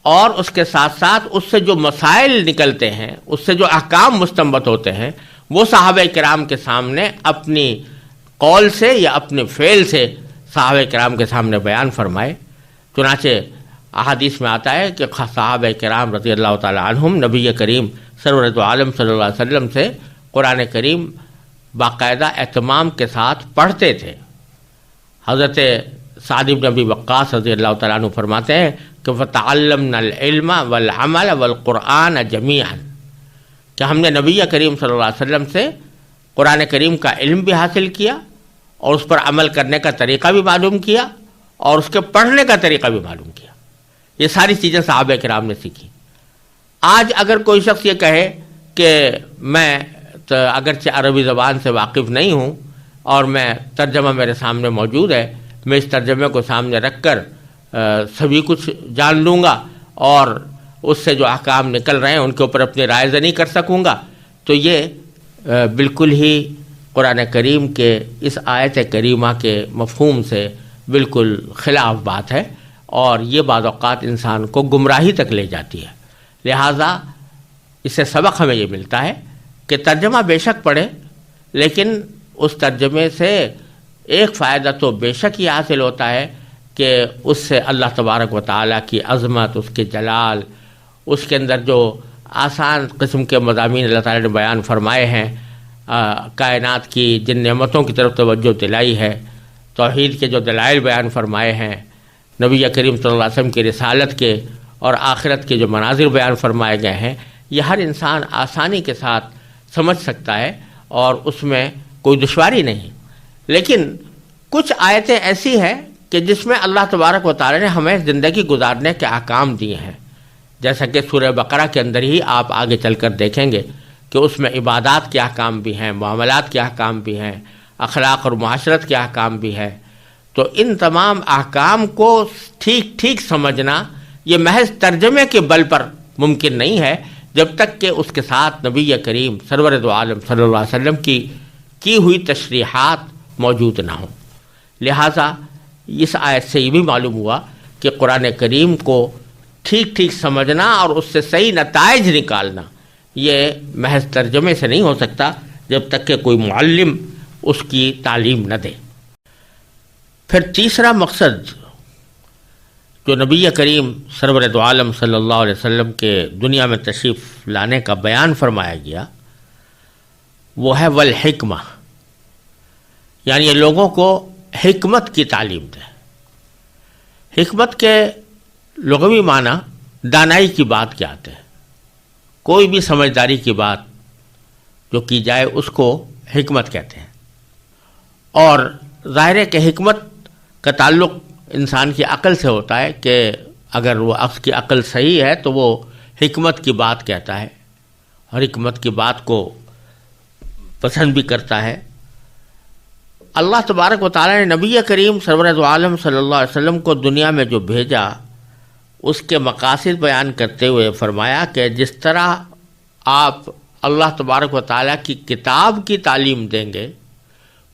اور اس کے ساتھ ساتھ اس سے جو مسائل نکلتے ہیں، اس سے جو احکام مستنبط ہوتے ہیں، وہ صحابہ کرام کے سامنے اپنی قول سے یا اپنے فعل سے صحابہ کرام کے سامنے بیان فرمائے۔ چنانچہ احادیث میں آتا ہے کہ صحابہ کرام رضی اللہ تعالی عنہم نبی کریم سرورت عالم صلی اللہ علیہ وسلم سے قرآن کریم باقاعدہ اہتمام کے ساتھ پڑھتے تھے۔ حضرت سعد بن ابی وقاص رضی اللہ تعالیٰ عنہ فرماتے ہیں کہ فَتَعَلَّمْنَا الْعِلْمَ وَالْعَمَلَ وَالْقُرْآنَ جَمِيعًا، کہ ہم نے نبی کریم صلی اللہ علیہ وسلم سے قرآن کریم کا علم بھی حاصل کیا اور اس پر عمل کرنے کا طریقہ بھی معلوم کیا اور اس کے پڑھنے کا طریقہ بھی معلوم کیا۔ یہ ساری چیزیں صحابہ کرام نے سیکھی۔ آج اگر کوئی شخص یہ کہے کہ میں اگرچہ عربی زبان سے واقف نہیں ہوں اور میں ترجمہ میرے سامنے موجود ہے، میں اس ترجمے کو سامنے رکھ کر سبھی کچھ جان لوں گا اور اس سے جو احکام نکل رہے ہیں ان کے اوپر اپنی رائے زنی کر سکوں گا، تو یہ بالکل ہی قرآن کریم کے اس آیت کریمہ کے مفہوم سے بالکل خلاف بات ہے اور یہ بعض اوقات انسان کو گمراہی تک لے جاتی ہے۔ لہٰذا اس سے سبق ہمیں یہ ملتا ہے کہ ترجمہ بے شک پڑھے، لیکن اس ترجمے سے ایک فائدہ تو بے شک یہ حاصل ہوتا ہے کہ اس سے اللہ تبارک و تعالیٰ کی عظمت، اس کے جلال، اس کے اندر جو آسان قسم کے مضامین اللہ تعالیٰ نے بیان فرمائے ہیں، کائنات کی جن نعمتوں کی طرف توجہ دلائی ہے، توحید کے جو دلائل بیان فرمائے ہیں، نبی کریم صلی اللہ علیہ وسلم کی رسالت کے اور آخرت کے جو مناظر بیان فرمائے گئے ہیں، یہ ہر انسان آسانی کے ساتھ سمجھ سکتا ہے اور اس میں کوئی دشواری نہیں۔ لیکن کچھ آیتیں ایسی ہیں کہ جس میں اللہ تبارک و تعالی نے ہمیں زندگی گزارنے کے احکام دیے ہیں، جیسا کہ سورہ بقرہ کے اندر ہی آپ آگے چل کر دیکھیں گے کہ اس میں عبادات کے احکام بھی ہیں، معاملات کے احکام بھی ہیں، اخلاق اور معاشرت کے احکام بھی ہیں۔ تو ان تمام احکام کو ٹھیک ٹھیک سمجھنا یہ محض ترجمے کے بل پر ممکن نہیں ہے جب تک کہ اس کے ساتھ نبی کریم سرور دو عالم صلی اللہ علیہ وسلم کی ہوئی تشریحات موجود نہ ہوں۔ لہٰذا اس آیت سے یہ بھی معلوم ہوا کہ قرآن کریم کو ٹھیک ٹھیک سمجھنا اور اس سے صحیح نتائج نکالنا یہ محض ترجمے سے نہیں ہو سکتا جب تک کہ کوئی معلم اس کی تعلیم نہ دے۔ پھر تیسرا مقصد جو نبی کریم سرور دو عالم صلی اللہ علیہ وسلم کے دنیا میں تشریف لانے کا بیان فرمایا گیا وہ ہے والحکمہ، یعنی یہ لوگوں کو حکمت کی تعلیم دے۔ حکمت کے لغوی معنی دانائی کی بات کے آتے ہیں، کوئی بھی سمجھداری کی بات جو کی جائے اس کو حکمت کہتے ہیں، اور ظاہر ہے کہ حکمت کا تعلق انسان کی عقل سے ہوتا ہے کہ اگر وہ اس کی عقل صحیح ہے تو وہ حکمت کی بات کہتا ہے اور حکمت کی بات کو پسند بھی کرتا ہے۔ اللہ تبارک و تعالیٰ نے نبی کریم سرور دو عالم صلی اللہ علیہ وسلم کو دنیا میں جو بھیجا اس کے مقاصد بیان کرتے ہوئے فرمایا کہ جس طرح آپ اللہ تبارک و تعالیٰ کی کتاب کی تعلیم دیں گے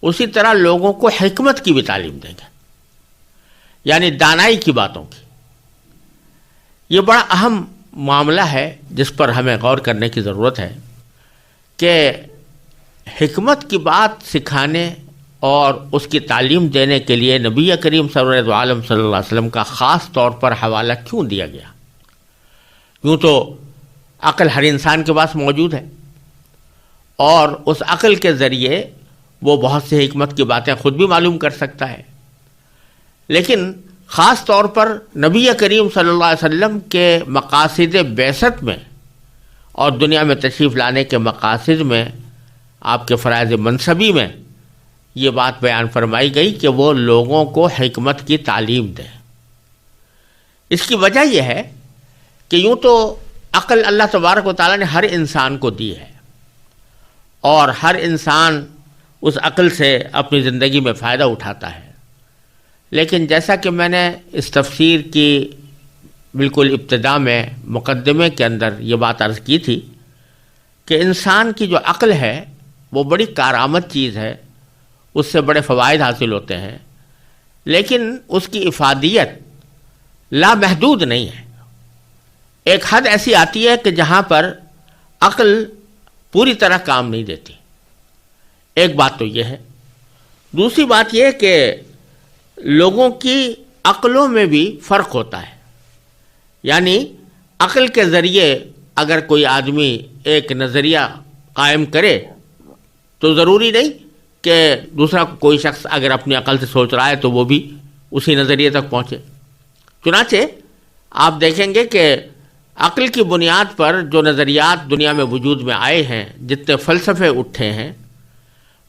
اسی طرح لوگوں کو حکمت کی بھی تعلیم دیں گے، یعنی دانائی کی باتوں کی۔ یہ بڑا اہم معاملہ ہے جس پر ہمیں غور کرنے کی ضرورت ہے کہ حکمت کی بات سکھانے اور اس کی تعلیم دینے کے لیے نبی کریم سرور دو عالم صلی اللہ علیہ وسلم کا خاص طور پر حوالہ کیوں دیا گیا؟ یوں تو عقل ہر انسان کے پاس موجود ہے اور اس عقل کے ذریعے وہ بہت سی حکمت کی باتیں خود بھی معلوم کر سکتا ہے، لیکن خاص طور پر نبی کریم صلی اللہ علیہ وسلم کے مقاصد بعثت میں اور دنیا میں تشریف لانے کے مقاصد میں، آپ کے فرائض منصبی میں یہ بات بیان فرمائی گئی کہ وہ لوگوں کو حکمت کی تعلیم دیں۔ اس کی وجہ یہ ہے کہ یوں تو عقل اللہ تبارک و تعالیٰ نے ہر انسان کو دی ہے اور ہر انسان اس عقل سے اپنی زندگی میں فائدہ اٹھاتا ہے، لیکن جیسا کہ میں نے اس تفسیر کی بالکل ابتدا میں مقدمے کے اندر یہ بات عرض کی تھی کہ انسان کی جو عقل ہے وہ بڑی کارآمد چیز ہے، اس سے بڑے فوائد حاصل ہوتے ہیں، لیکن اس کی افادیت لامحدود نہیں ہے۔ ایک حد ایسی آتی ہے کہ جہاں پر عقل پوری طرح کام نہیں دیتی، ایک بات تو یہ ہے۔ دوسری بات یہ کہ لوگوں کی عقلوں میں بھی فرق ہوتا ہے، یعنی عقل کے ذریعے اگر کوئی آدمی ایک نظریہ قائم کرے تو ضروری نہیں کہ دوسرا کوئی شخص اگر اپنی عقل سے سوچ رہا ہے تو وہ بھی اسی نظریے تک پہنچے۔ چنانچہ آپ دیکھیں گے کہ عقل کی بنیاد پر جو نظریات دنیا میں وجود میں آئے ہیں، جتنے فلسفے اٹھے ہیں،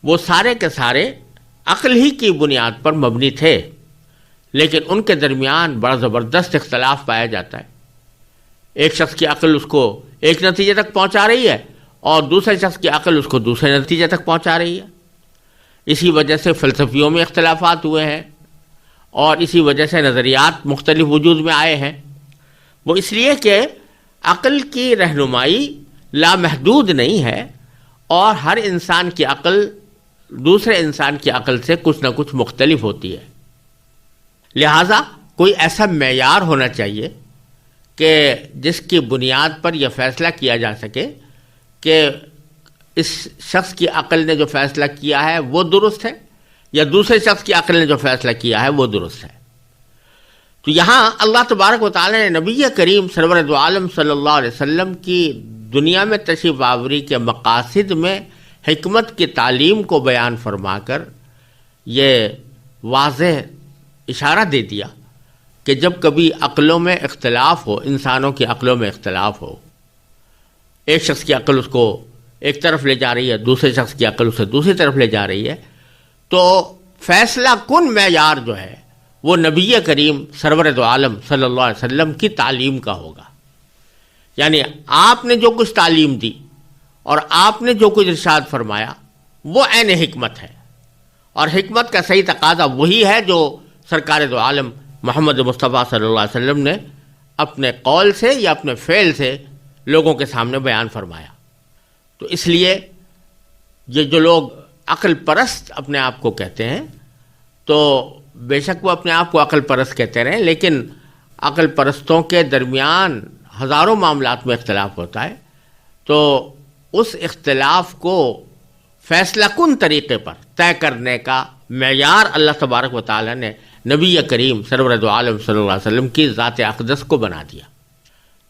وہ سارے کے سارے عقل ہی کی بنیاد پر مبنی تھے، لیکن ان کے درمیان بڑا زبردست اختلاف پایا جاتا ہے۔ ایک شخص کی عقل اس کو ایک نتیجے تک پہنچا رہی ہے اور دوسرے شخص کی عقل اس کو دوسرے نتیجے تک پہنچا رہی ہے۔ اسی وجہ سے فلسفیوں میں اختلافات ہوئے ہیں اور اسی وجہ سے نظریات مختلف وجود میں آئے ہیں۔ وہ اس لیے کہ عقل کی رہنمائی لامحدود نہیں ہے اور ہر انسان کی عقل دوسرے انسان کی عقل سے کچھ نہ کچھ مختلف ہوتی ہے، لہٰذا کوئی ایسا معیار ہونا چاہیے کہ جس کی بنیاد پر یہ فیصلہ کیا جا سکے کہ اس شخص کی عقل نے جو فیصلہ کیا ہے وہ درست ہے یا دوسرے شخص کی عقل نے جو فیصلہ کیا ہے وہ درست ہے۔ تو یہاں اللہ تبارک و تعالی نے نبی کریم سرور دو عالم صلی اللہ علیہ وسلم کی دنیا میں تشریف آوری کے مقاصد میں حکمت کی تعلیم کو بیان فرما کر یہ واضح اشارہ دے دیا کہ جب کبھی عقلوں میں اختلاف ہو، انسانوں کی عقلوں میں اختلاف ہو، ایک شخص کی عقل اس کو ایک طرف لے جا رہی ہے، دوسرے شخص کی عقل اسے دوسری طرف لے جا رہی ہے، تو فیصلہ کن معیار جو ہے وہ نبی کریم سرور دو عالم صلی اللہ علیہ وسلم کی تعلیم کا ہوگا۔ یعنی آپ نے جو کچھ تعلیم دی اور آپ نے جو کچھ ارشاد فرمایا وہ عین حکمت ہے، اور حکمت کا صحیح تقاضا وہی ہے جو سرکار دو عالم محمد مصطفیٰ صلی اللہ علیہ وسلم نے اپنے قول سے یا اپنے فعل سے لوگوں کے سامنے بیان فرمایا۔ تو اس لیے یہ جو لوگ عقل پرست اپنے آپ کو کہتے ہیں، تو بے شک وہ اپنے آپ کو عقل پرست کہتے رہیں، لیکن عقل پرستوں کے درمیان ہزاروں معاملات میں اختلاف ہوتا ہے، تو اس اختلاف کو فیصلہ کن طریقے پر طے کرنے کا معیار اللہ تبارک و تعالی نے نبی کریم سرور دو عالم صلی اللہ علیہ وسلم کی ذات اقدس کو بنا دیا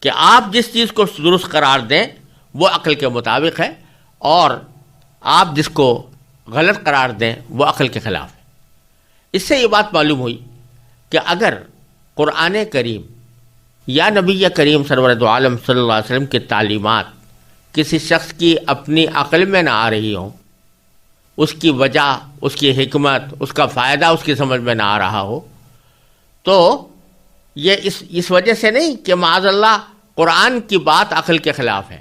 کہ آپ جس چیز کو درست قرار دیں وہ عقل کے مطابق ہے، اور آپ جس کو غلط قرار دیں وہ عقل کے خلاف ہے۔ اس سے یہ بات معلوم ہوئی کہ اگر قرآن کریم یا نبی کریم سرور دو عالم صلی اللہ علیہ وسلم کی تعلیمات کسی شخص کی اپنی عقل میں نہ آ رہی ہوں، اس کی وجہ، اس کی حکمت، اس کا فائدہ اس کی سمجھ میں نہ آ رہا ہو، تو یہ اس وجہ سے نہیں کہ معاذ اللہ قرآن کی بات عقل کے خلاف ہے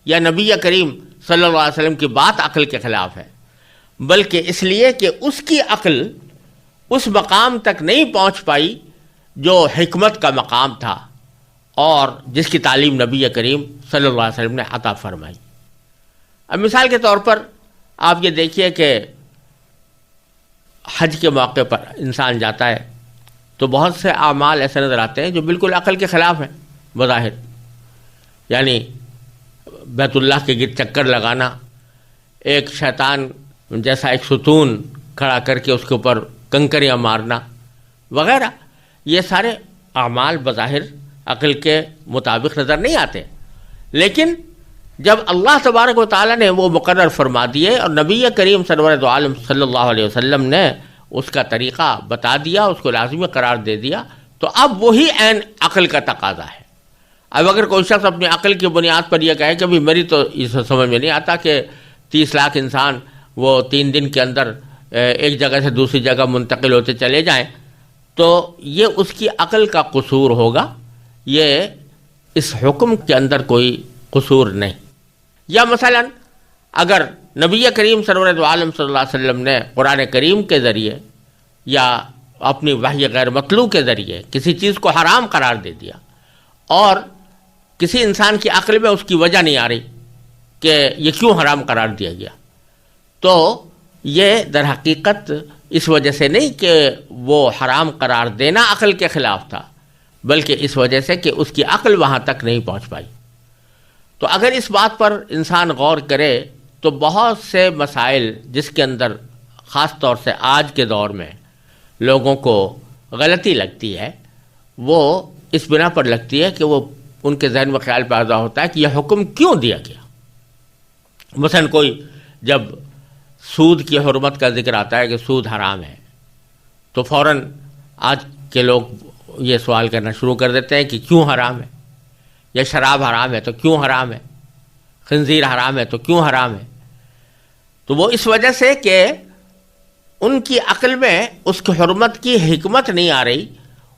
یا نبی کریم صلی اللہ علیہ وسلم کی بات عقل کے خلاف ہے، بلکہ اس لیے کہ اس کی عقل اس مقام تک نہیں پہنچ پائی جو حکمت کا مقام تھا اور جس کی تعلیم نبی کریم صلی اللہ علیہ وسلم نے عطا فرمائی۔ اب مثال کے طور پر آپ یہ دیکھیے کہ حج کے موقع پر انسان جاتا ہے تو بہت سے اعمال ایسے نظر آتے ہیں جو بالکل عقل کے خلاف ہیں بظاہر، یعنی بیت اللہ کے گرد چکر لگانا ایک شیطان جیسا ایک ستون کھڑا کر کے اس کے اوپر کنکریاں مارنا وغیرہ، یہ سارے اعمال بظاہر عقل کے مطابق نظر نہیں آتے، لیکن جب اللہ تبارک و تعالیٰ نے وہ مقرر فرما دیے اور نبی کریم سرور دو عالم صلی اللہ علیہ وسلم نے اس کا طریقہ بتا دیا، اس کو لازمی قرار دے دیا، تو اب وہی عین عقل کا تقاضا ہے۔ اب اگر کوئی شخص اپنی عقل کی بنیاد پر یہ کہے کہ بھی میری تو اس سمجھ میں نہیں آتا کہ 30 لاکھ انسان وہ 3 دن کے اندر ایک جگہ سے دوسری جگہ منتقل ہوتے چلے جائیں، تو یہ اس کی عقل کا قصور ہوگا، یہ اس حکم کے اندر کوئی قصور نہیں۔ یا مثلا اگر نبی کریم سرور دو عالم صلی اللہ علیہ وسلم نے قرآن کریم کے ذریعے یا اپنی وحی غیر مطلوع کے ذریعے کسی چیز کو حرام قرار دے دیا اور کسی انسان کی عقل میں اس کی وجہ نہیں آ رہی کہ یہ کیوں حرام قرار دیا گیا، تو یہ در حقیقت اس وجہ سے نہیں کہ وہ حرام قرار دینا عقل کے خلاف تھا، بلکہ اس وجہ سے کہ اس کی عقل وہاں تک نہیں پہنچ پائی۔ تو اگر اس بات پر انسان غور کرے تو بہت سے مسائل جس کے اندر خاص طور سے آج کے دور میں لوگوں کو غلطی لگتی ہے، وہ اس بنا پر لگتی ہے کہ وہ ان کے ذہن میں خیال پیدا ہوتا ہے کہ یہ حکم کیوں دیا گیا۔ مثلا کوئی جب سود کی حرمت کا ذکر آتا ہے کہ سود حرام ہے، تو فوراً آج کے لوگ یہ سوال کرنا شروع کر دیتے ہیں کہ کیوں حرام ہے، یا شراب حرام ہے تو کیوں حرام ہے، خنزیر حرام ہے تو کیوں حرام ہے۔ تو وہ اس وجہ سے کہ ان کی عقل میں اس کی حرمت کی حکمت نہیں آ رہی،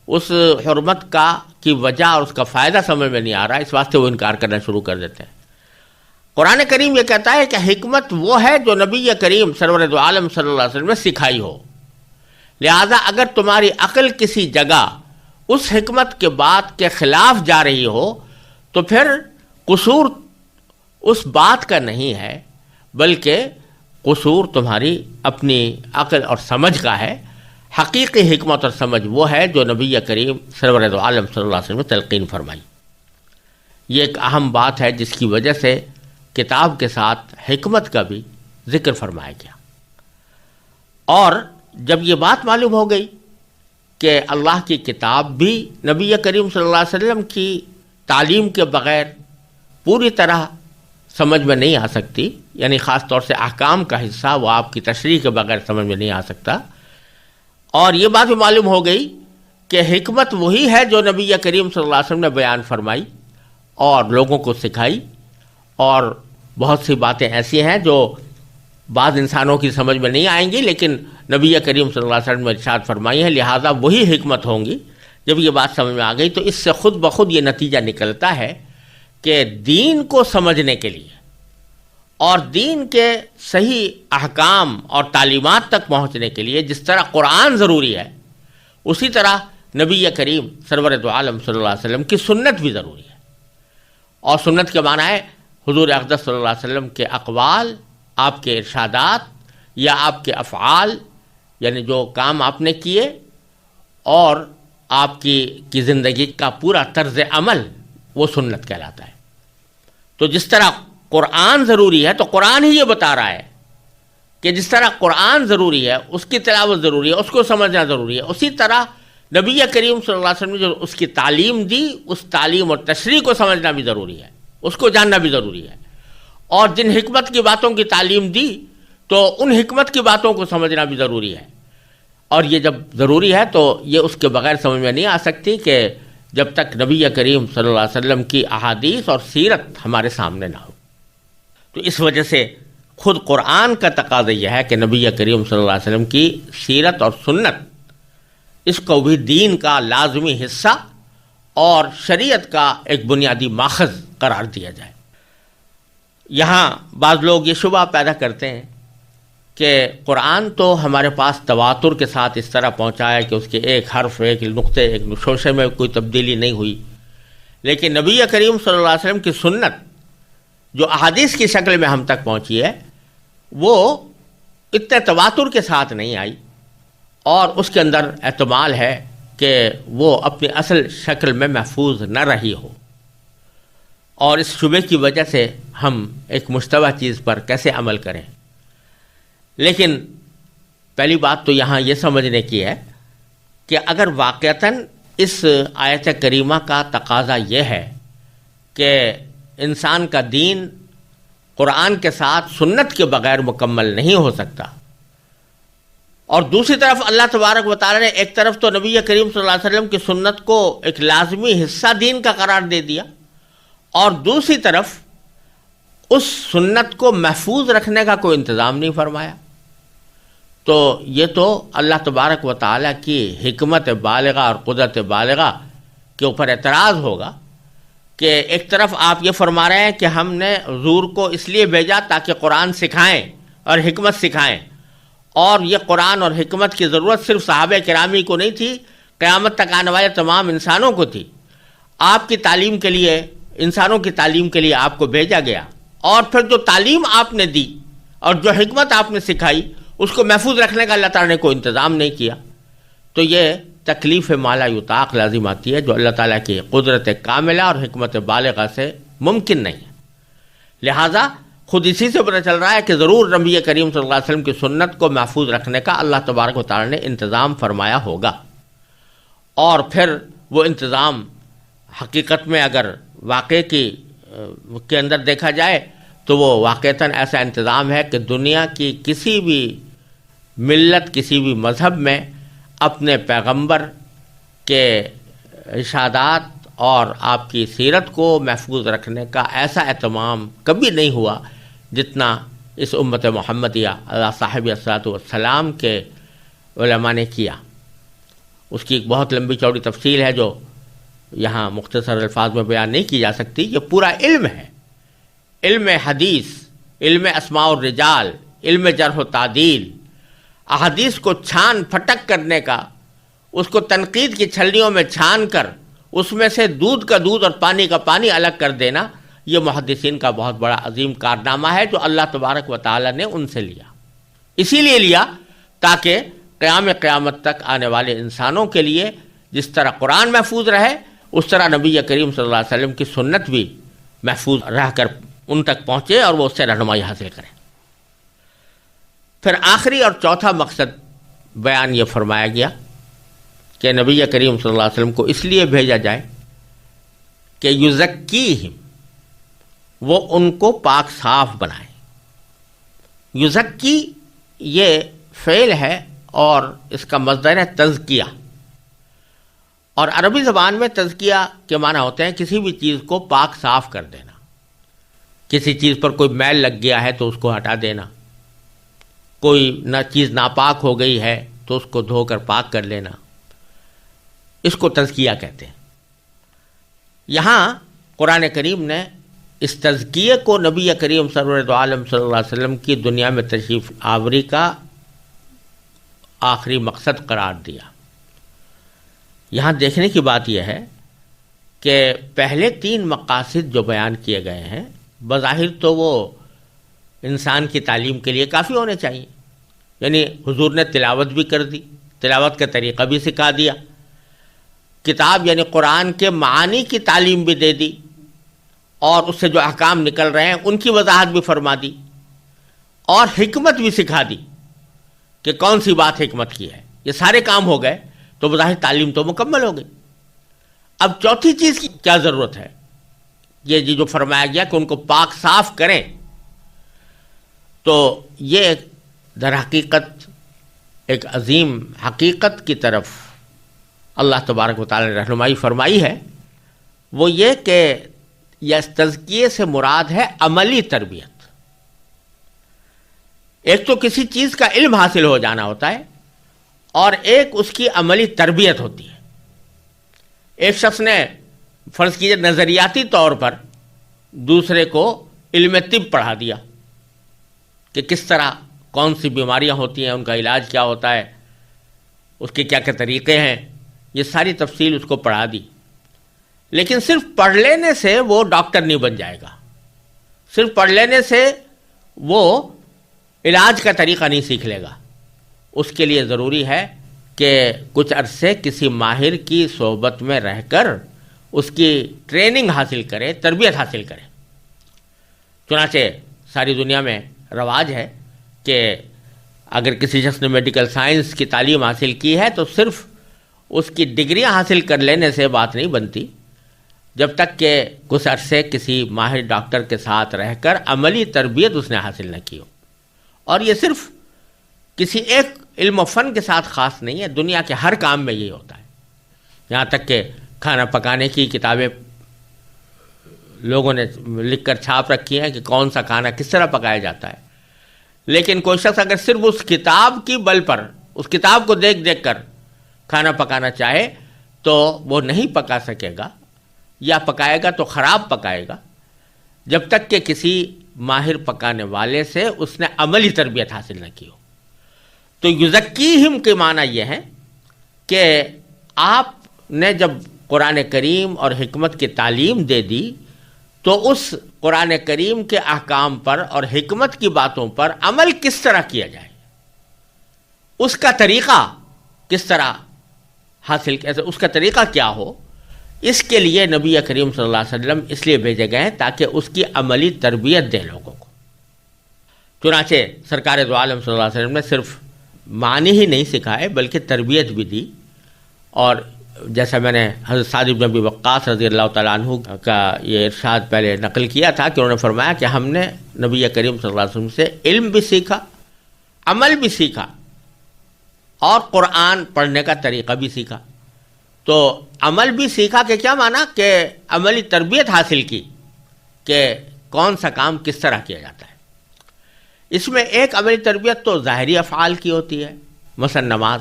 اس حرمت کی وجہ اور اس کا فائدہ سمجھ میں نہیں آ رہا، اس واسطے وہ انکار کرنا شروع کر دیتے ہیں۔ قرآن کریم یہ کہتا ہے کہ حکمت وہ ہے جو نبی کریم سرور دو عالم صلی اللہ علیہ وسلم نے سکھائی ہو، لہذا اگر تمہاری عقل کسی جگہ اس حکمت کے بات کے خلاف جا رہی ہو تو پھر قصور اس بات کا نہیں ہے، بلکہ قصور تمہاری اپنی عقل اور سمجھ کا ہے۔ حقیقی حکمت اور سمجھ وہ ہے جو نبی کریم سرور دو عالم صلی اللہ علیہ وسلم نے تلقین فرمائی۔ یہ ایک اہم بات ہے جس کی وجہ سے کتاب کے ساتھ حکمت کا بھی ذکر فرمایا گیا۔ اور جب یہ بات معلوم ہو گئی کہ اللہ کی کتاب بھی نبی کریم صلی اللہ علیہ وسلم کی تعلیم کے بغیر پوری طرح سمجھ میں نہیں آ سکتی، یعنی خاص طور سے احکام کا حصہ وہ آپ کی تشریح کے بغیر سمجھ میں نہیں آ سکتا، اور یہ بات بھی معلوم ہو گئی کہ حکمت وہی ہے جو نبی کریم صلی اللہ علیہ وسلم نے بیان فرمائی اور لوگوں کو سکھائی، اور بہت سی باتیں ایسی ہیں جو بعض انسانوں کی سمجھ میں نہیں آئیں گی لیکن نبی کریم صلی اللہ علیہ وسلم نے ارشاد فرمائی ہے، لہٰذا وہی حکمت ہوں گی۔ جب یہ بات سمجھ میں آ گئی تو اس سے خود بخود یہ نتیجہ نکلتا ہے کہ دین کو سمجھنے کے لیے اور دین کے صحیح احکام اور تعلیمات تک پہنچنے کے لیے جس طرح قرآن ضروری ہے، اسی طرح نبی کریم سرور دو عالم صلی اللہ علیہ وسلم کی سنت بھی ضروری ہے۔ اور سنت کے معنی ہے حضور اقدس صلی اللہ علیہ وسلم کے اقوال، آپ کے ارشادات یا آپ کے افعال، یعنی جو کام آپ نے کیے، اور آپ کی زندگی کا پورا طرز عمل، وہ سنت کہلاتا ہے۔ تو جس طرح قرآن ضروری ہے تو قرآن ہی یہ بتا رہا ہے کہ جس طرح قرآن ضروری ہے، اس کی تلاوت ضروری ہے، اس کو سمجھنا ضروری ہے، اسی طرح نبی کریم صلی اللہ علیہ وسلم نے جو اس کی تعلیم دی، اس تعلیم اور تشریح کو سمجھنا بھی ضروری ہے، اس کو جاننا بھی ضروری ہے۔ اور جن حکمت کی باتوں کی تعلیم دی تو ان حکمت کی باتوں کو سمجھنا بھی ضروری ہے، اور یہ جب ضروری ہے تو یہ اس کے بغیر سمجھ میں نہیں آ سکتی کہ جب تک نبی کریم صلی اللہ علیہ وسلم کی احادیث اور سیرت ہمارے سامنے نہ ہو۔ تو اس وجہ سے خود قرآن کا تقاضا یہ ہے کہ نبی کریم صلی اللہ علیہ وسلم کی سیرت اور سنت، اس کو بھی دین کا لازمی حصہ اور شریعت کا ایک بنیادی ماخذ قرار دیا جائے۔ یہاں بعض لوگ یہ شبہ پیدا کرتے ہیں کہ قرآن تو ہمارے پاس تواتر کے ساتھ اس طرح پہنچا ہے کہ اس کے ایک حرف، ایک نقطے، ایک شوشے میں کوئی تبدیلی نہیں ہوئی، لیکن نبی کریم صلی اللہ علیہ وسلم کی سنت جو احادیث کی شکل میں ہم تک پہنچی ہے، وہ اتنے تواتر کے ساتھ نہیں آئی، اور اس کے اندر احتمال ہے کہ وہ اپنی اصل شکل میں محفوظ نہ رہی ہو۔ اور اس شبے کی وجہ سے ہم ایک مشتبہ چیز پر کیسے عمل کریں. لیکن پہلی بات تو یہاں یہ سمجھنے کی ہے کہ اگر واقعتاً اس آیت کریمہ کا تقاضا یہ ہے کہ انسان کا دین قرآن کے ساتھ سنت کے بغیر مکمل نہیں ہو سکتا، اور دوسری طرف اللہ تبارک و تعالیٰ نے ایک طرف تو نبی کریم صلی اللہ علیہ وسلم کی سنت کو ایک لازمی حصہ دین کا قرار دے دیا، اور دوسری طرف اس سنت کو محفوظ رکھنے کا کوئی انتظام نہیں فرمایا، تو یہ تو اللہ تبارک و تعالیٰ کی حکمت بالغہ اور قدرت بالغہ کے اوپر اعتراض ہوگا کہ ایک طرف آپ یہ فرما رہے ہیں کہ ہم نے حضور کو اس لیے بھیجا تاکہ قرآن سکھائیں اور حکمت سکھائیں، اور یہ قرآن اور حکمت کی ضرورت صرف صحابہ کرامی کو نہیں تھی، قیامت تک آنے والے تمام انسانوں کو تھی. آپ کی تعلیم کے لیے، انسانوں کی تعلیم کے لیے آپ کو بھیجا گیا، اور پھر جو تعلیم آپ نے دی اور جو حکمت آپ نے سکھائی اس کو محفوظ رکھنے کا اللہ تعالیٰ نے کوئی انتظام نہیں کیا، تو یہ تکلیف مالا یطاق لازم آتی ہے جو اللہ تعالیٰ کی قدرت کاملہ اور حکمت بالغہ سے ممکن نہیں ہے. لہٰذا خود اسی سے پتہ چل رہا ہے کہ ضرور نبی کریم صلی اللہ علیہ وسلم کی سنت کو محفوظ رکھنے کا اللہ تبارک و تعالیٰ نے انتظام فرمایا ہوگا، اور پھر وہ انتظام حقیقت میں اگر واقعے کے اندر دیکھا جائے تو وہ واقعتاً ایسا انتظام ہے کہ دنیا کی کسی بھی ملت، کسی بھی مذہب میں اپنے پیغمبر کے ارشادات اور آپ کی سیرت کو محفوظ رکھنے کا ایسا اہتمام کبھی نہیں ہوا جتنا اس امت محمدیہ اللہ صاحب الصلاۃ والسلام کے علماء نے کیا. اس کی ایک بہت لمبی چوڑی تفصیل ہے جو یہاں مختصر الفاظ میں بیان نہیں کی جا سکتی. یہ پورا علم ہے، علم حدیث، علم اسماء الرجال، علم جرح و تعدیل، احادیث کو چھان پھٹک کرنے کا، اس کو تنقید کی چھلنیوں میں چھان کر اس میں سے دودھ کا دودھ اور پانی کا پانی الگ کر دینا، یہ محدثین کا بہت بڑا عظیم کارنامہ ہے جو اللہ تبارک و تعالیٰ نے ان سے لیا. اسی لیے لیا تاکہ قیامت تک آنے والے انسانوں کے لیے جس طرح قرآن محفوظ رہے اس طرح نبی کریم صلی اللہ علیہ وسلم کی سنت بھی محفوظ رہ کر ان تک پہنچے اور وہ اس سے رہنمائی حاصل کریں. پھر آخری اور چوتھا مقصد بیان یہ فرمایا گیا کہ نبی کریم صلی اللہ علیہ وسلم کو اس لیے بھیجا جائے کہ یزکیہم، وہ ان کو پاک صاف بنائے. یزکی یہ فعل ہے اور اس کا مصدر ہے تزکیہ، اور عربی زبان میں تزکیہ کے معنی ہوتے ہیں کسی بھی چیز کو پاک صاف کر دینا. کسی چیز پر کوئی میل لگ گیا ہے تو اس کو ہٹا دینا، کوئی چیز ناپاک ہو گئی ہے تو اس کو دھو کر پاک کر لینا، اس کو تزکیہ کہتے ہیں. یہاں قرآن کریم نے اس تزکیے کو نبی کریم سرور عالم صلی اللہ علیہ وسلم کی دنیا میں تشریف آوری کا آخری مقصد قرار دیا. یہاں دیکھنے کی بات یہ ہے کہ پہلے 3 مقاصد جو بیان کیے گئے ہیں بظاہر تو وہ انسان کی تعلیم کے لیے کافی ہونے چاہیے. یعنی حضور نے تلاوت بھی کر دی، تلاوت کا طریقہ بھی سکھا دیا، کتاب یعنی قرآن کے معانی کی تعلیم بھی دے دی، اور اس سے جو احکام نکل رہے ہیں ان کی وضاحت بھی فرما دی، اور حکمت بھی سکھا دی کہ کون سی بات حکمت کی ہے. یہ سارے کام ہو گئے تو بظاہر تعلیم تو مکمل ہو گئی. اب چوتھی چیز کی کیا ضرورت ہے؟ یہ جو فرمایا گیا کہ ان کو پاک صاف کریں، تو یہ در حقیقت ایک عظیم حقیقت کی طرف اللہ تبارک و تعالی نے رہنمائی فرمائی ہے. وہ یہ کہ یہ تزکیے سے مراد ہے عملی تربیت. ایک تو کسی چیز کا علم حاصل ہو جانا ہوتا ہے اور ایک اس کی عملی تربیت ہوتی ہے. ایک شخص نے فرض کیجیے نظریاتی طور پر دوسرے کو علم طب پڑھا دیا کہ کس طرح کون سی بیماریاں ہوتی ہیں، ان کا علاج کیا ہوتا ہے، اس کے کیا کیا طریقے ہیں، یہ ساری تفصیل اس کو پڑھا دی. لیکن صرف پڑھ لینے سے وہ ڈاکٹر نہیں بن جائے گا، صرف پڑھ لینے سے وہ علاج کا طریقہ نہیں سیکھ لے گا. اس کے لیے ضروری ہے کہ کچھ عرصے کسی ماہر کی صحبت میں رہ کر اس کی ٹریننگ حاصل کرے، تربیت حاصل کرے۔ چنانچہ ساری دنیا میں رواج ہے کہ اگر کسی شخص نے میڈیکل سائنس کی تعلیم حاصل کی ہے تو صرف اس کی ڈگریاں حاصل کر لینے سے بات نہیں بنتی، جب تک کہ کچھ عرصے کسی ماہر ڈاکٹر کے ساتھ رہ کر عملی تربیت اس نے حاصل نہ کی ہو۔ اور یہ صرف کسی ایک علم و فن کے ساتھ خاص نہیں ہے، دنیا کے ہر کام میں یہ ہوتا ہے۔ یہاں تک کہ کھانا پکانے کی کتابیں لوگوں نے لکھ کر چھاپ رکھی ہیں کہ کون سا کھانا کس طرح پکایا جاتا ہے، لیکن کوئی شخص اگر صرف اس کتاب کی بل پر، اس کتاب کو دیکھ دیکھ کر کھانا پکانا چاہے تو وہ نہیں پکا سکے گا، یا پکائے گا تو خراب پکائے گا، جب تک کہ کسی ماہر پکانے والے سے اس نے عملی تربیت حاصل نہ کی ہو۔ تو یزکیہم کے معنی یہ ہے کہ آپ نے جب قرآن کریم اور حکمت کی تعلیم دے دی تو اس قرآن کریم کے احکام پر اور حکمت کی باتوں پر عمل کس طرح کیا جائے، اس کا طریقہ کس طرح حاصل، اس کا طریقہ کیا ہو، اس کے لیے نبی کریم صلی اللہ علیہ وسلم اس لیے بھیجے گئے ہیں تاکہ اس کی عملی تربیت دیں لوگوں کو۔ چنانچہ سرکار دو عالم صلی اللہ علیہ وسلم نے صرف معنی ہی نہیں سکھائے بلکہ تربیت بھی دی، اور جیسا میں نے حضرت سعد بن ابی وقاص رضی اللہ تعالیٰ عنہ کا یہ ارشاد پہلے نقل کیا تھا کہ انہوں نے فرمایا کہ ہم نے نبی کریم صلی اللہ علیہ وسلم سے علم بھی سیکھا، عمل بھی سیکھا، اور قرآن پڑھنے کا طریقہ بھی سیکھا۔ تو عمل بھی سیکھا کہ کیا معنی کہ عملی تربیت حاصل کی کہ کون سا کام کس طرح کیا جاتا ہے۔ اس میں ایک عملی تربیت تو ظاہری افعال کی ہوتی ہے، مثلا نماز،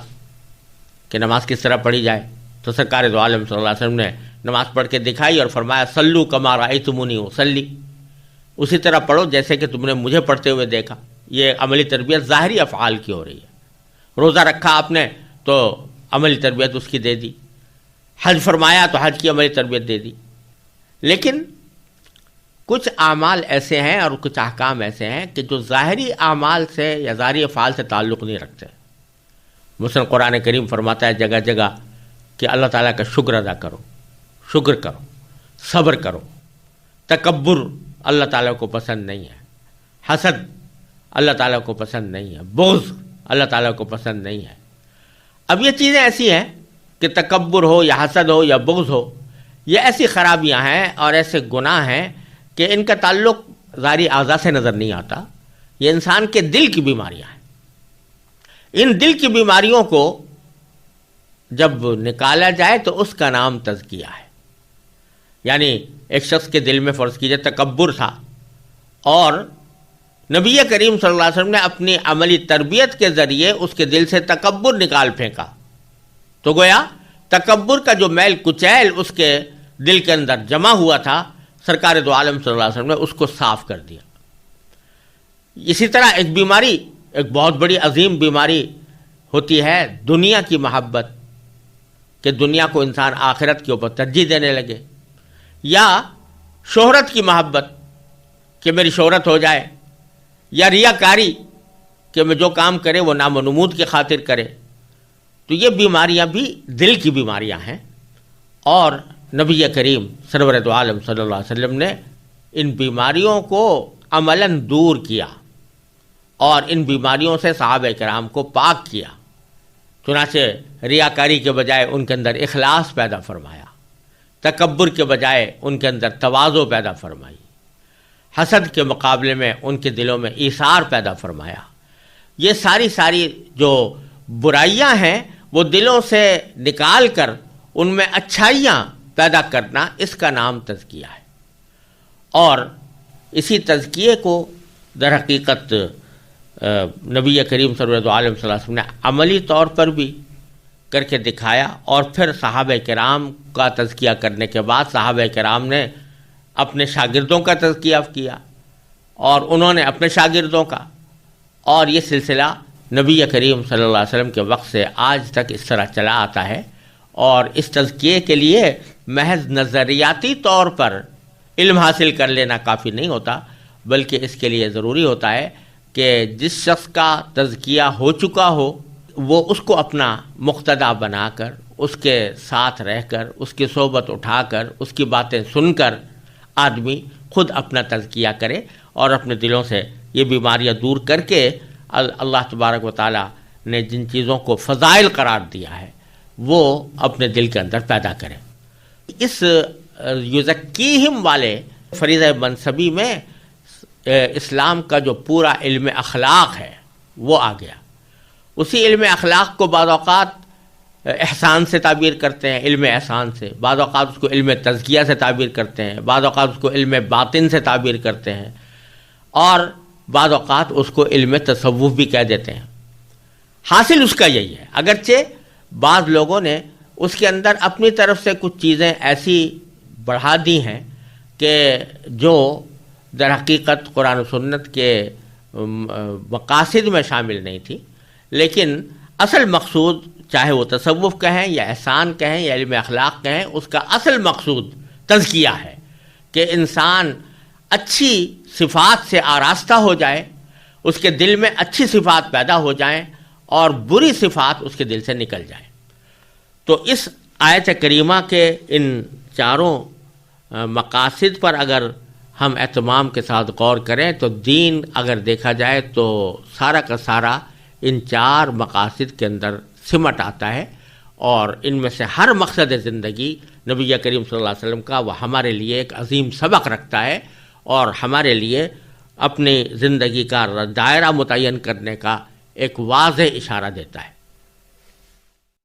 کہ نماز کس طرح پڑھی جائے، تو سرکار دو عالم صلی اللہ علیہ وسلم نے نماز پڑھ کے دکھائی اور فرمایا صلو کما رأیتمونی اصلی، اسی طرح پڑھو جیسے کہ تم نے مجھے پڑھتے ہوئے دیکھا۔ یہ عملی تربیت ظاہری افعال کی ہو رہی ہے۔ روزہ رکھا آپ نے تو عملی تربیت اس کی دے دی، حج فرمایا تو حج کی عملی تربیت دے دی۔ لیکن کچھ اعمال ایسے ہیں اور کچھ احکام ایسے ہیں کہ جو ظاہری اعمال سے یا ظاہری افعال سے تعلق نہیں رکھتے۔ مثلا قرآن کریم فرماتا ہے جگہ جگہ کہ اللہ تعالیٰ کا شکر ادا کرو، شکر کرو، صبر کرو۔ تکبر اللہ تعالیٰ کو پسند نہیں ہے، حسد اللہ تعالیٰ کو پسند نہیں ہے، بغض اللہ تعالیٰ کو پسند نہیں ہے۔ اب یہ چیزیں ایسی ہیں کہ تکبر ہو یا حسد ہو یا بغض ہو، یہ ایسی خرابیاں ہیں اور ایسے گناہ ہیں کہ ان کا تعلق ظاہری اعضاء سے نظر نہیں آتا، یہ انسان کے دل کی بیماریاں ہیں۔ ان دل کی بیماریوں کو جب نکالا جائے تو اس کا نام تزکیہ ہے۔ یعنی ایک شخص کے دل میں فرض کیجئے تکبر تھا، اور نبی کریم صلی اللہ علیہ وسلم نے اپنی عملی تربیت کے ذریعے اس کے دل سے تکبر نکال پھینکا، تو گویا تکبر کا جو میل کچیل اس کے دل کے اندر جمع ہوا تھا، سرکار دو عالم صلی اللہ علیہ وسلم نے اس کو صاف کر دیا۔ اسی طرح ایک بیماری، ایک بہت بڑی عظیم بیماری ہوتی ہے دنیا کی محبت، کہ دنیا کو انسان آخرت کے اوپر ترجیح دینے لگے، یا شہرت کی محبت کہ میری شہرت ہو جائے، یا ریاکاری کہ میں جو کام کرے وہ نام و نمود کی خاطر کرے۔ تو یہ بیماریاں بھی دل کی بیماریاں ہیں، اور نبی کریم سرور دو عالم صلی اللہ علیہ وسلم نے ان بیماریوں کو عملاً دور کیا اور ان بیماریوں سے صحابہ کرام کو پاک کیا۔ چنانچہ ریاکاری کے بجائے ان کے اندر اخلاص پیدا فرمایا، تکبر کے بجائے ان کے اندر تواضع پیدا فرمائی، حسد کے مقابلے میں ان کے دلوں میں ایثار پیدا فرمایا۔ یہ ساری جو برائیاں ہیں وہ دلوں سے نکال کر ان میں اچھائیاں پیدا کرنا، اس کا نام تزکیہ ہے۔ اور اسی تزکیے کو در حقیقت نبی کریم صلی اللہ علیہ وسلم نے عملی طور پر بھی کر کے دکھایا، اور پھر صحابہ کرام کا تزکیہ کرنے کے بعد صحابہ کرام نے اپنے شاگردوں کا تزکیہ کیا، اور انہوں نے اپنے شاگردوں کا، اور یہ سلسلہ نبی کریم صلی اللہ علیہ وسلم کے وقت سے آج تک اس طرح چلا آتا ہے۔ اور اس تزکیے کے لیے محض نظریاتی طور پر علم حاصل کر لینا کافی نہیں ہوتا، بلکہ اس کے لیے ضروری ہوتا ہے کہ جس شخص کا تزکیہ ہو چکا ہو وہ اس کو اپنا مقتدا بنا کر، اس کے ساتھ رہ کر، اس کی صحبت اٹھا کر، اس کی باتیں سن کر آدمی خود اپنا تزکیہ کرے اور اپنے دلوں سے یہ بیماریاں دور کر کے اللہ تبارک و تعالیٰ نے جن چیزوں کو فضائل قرار دیا ہے وہ اپنے دل کے اندر پیدا کرے۔ اس یزکیہم والے فریضہ منصبی میں اسلام کا جو پورا علم اخلاق ہے وہ آ گیا۔ اسی علم اخلاق کو بعض اوقات احسان سے تعبیر کرتے ہیں، علم احسان سے، بعض اوقات اس کو علم تزکیہ سے تعبیر کرتے ہیں، بعض اوقات اس کو علم باطن سے تعبیر کرتے ہیں، اور بعض اوقات اس کو علم تصوف بھی کہہ دیتے ہیں۔ حاصل اس کا یہی ہے، اگرچہ بعض لوگوں نے اس کے اندر اپنی طرف سے کچھ چیزیں ایسی بڑھا دی ہیں کہ جو در حقیقت قرآن و سنت کے مقاصد میں شامل نہیں تھی، لیکن اصل مقصود چاہے وہ تصوف کہیں یا احسان کہیں یا علم اخلاق کہیں، اس کا اصل مقصود تزکیہ ہے کہ انسان اچھی صفات سے آراستہ ہو جائے، اس کے دل میں اچھی صفات پیدا ہو جائیں اور بری صفات اس کے دل سے نکل جائیں۔ تو اس آیت کریمہ کے ان چاروں مقاصد پر اگر ہم اہتمام کے ساتھ غور کریں تو دین اگر دیکھا جائے تو سارا کا سارا ان چار مقاصد کے اندر سمٹ آتا ہے، اور ان میں سے ہر مقصد زندگی نبی کریم صلی اللہ علیہ وسلم کا وہ ہمارے لیے ایک عظیم سبق رکھتا ہے اور ہمارے لیے اپنی زندگی کا دائرہ متعین کرنے کا ایک واضح اشارہ دیتا ہے۔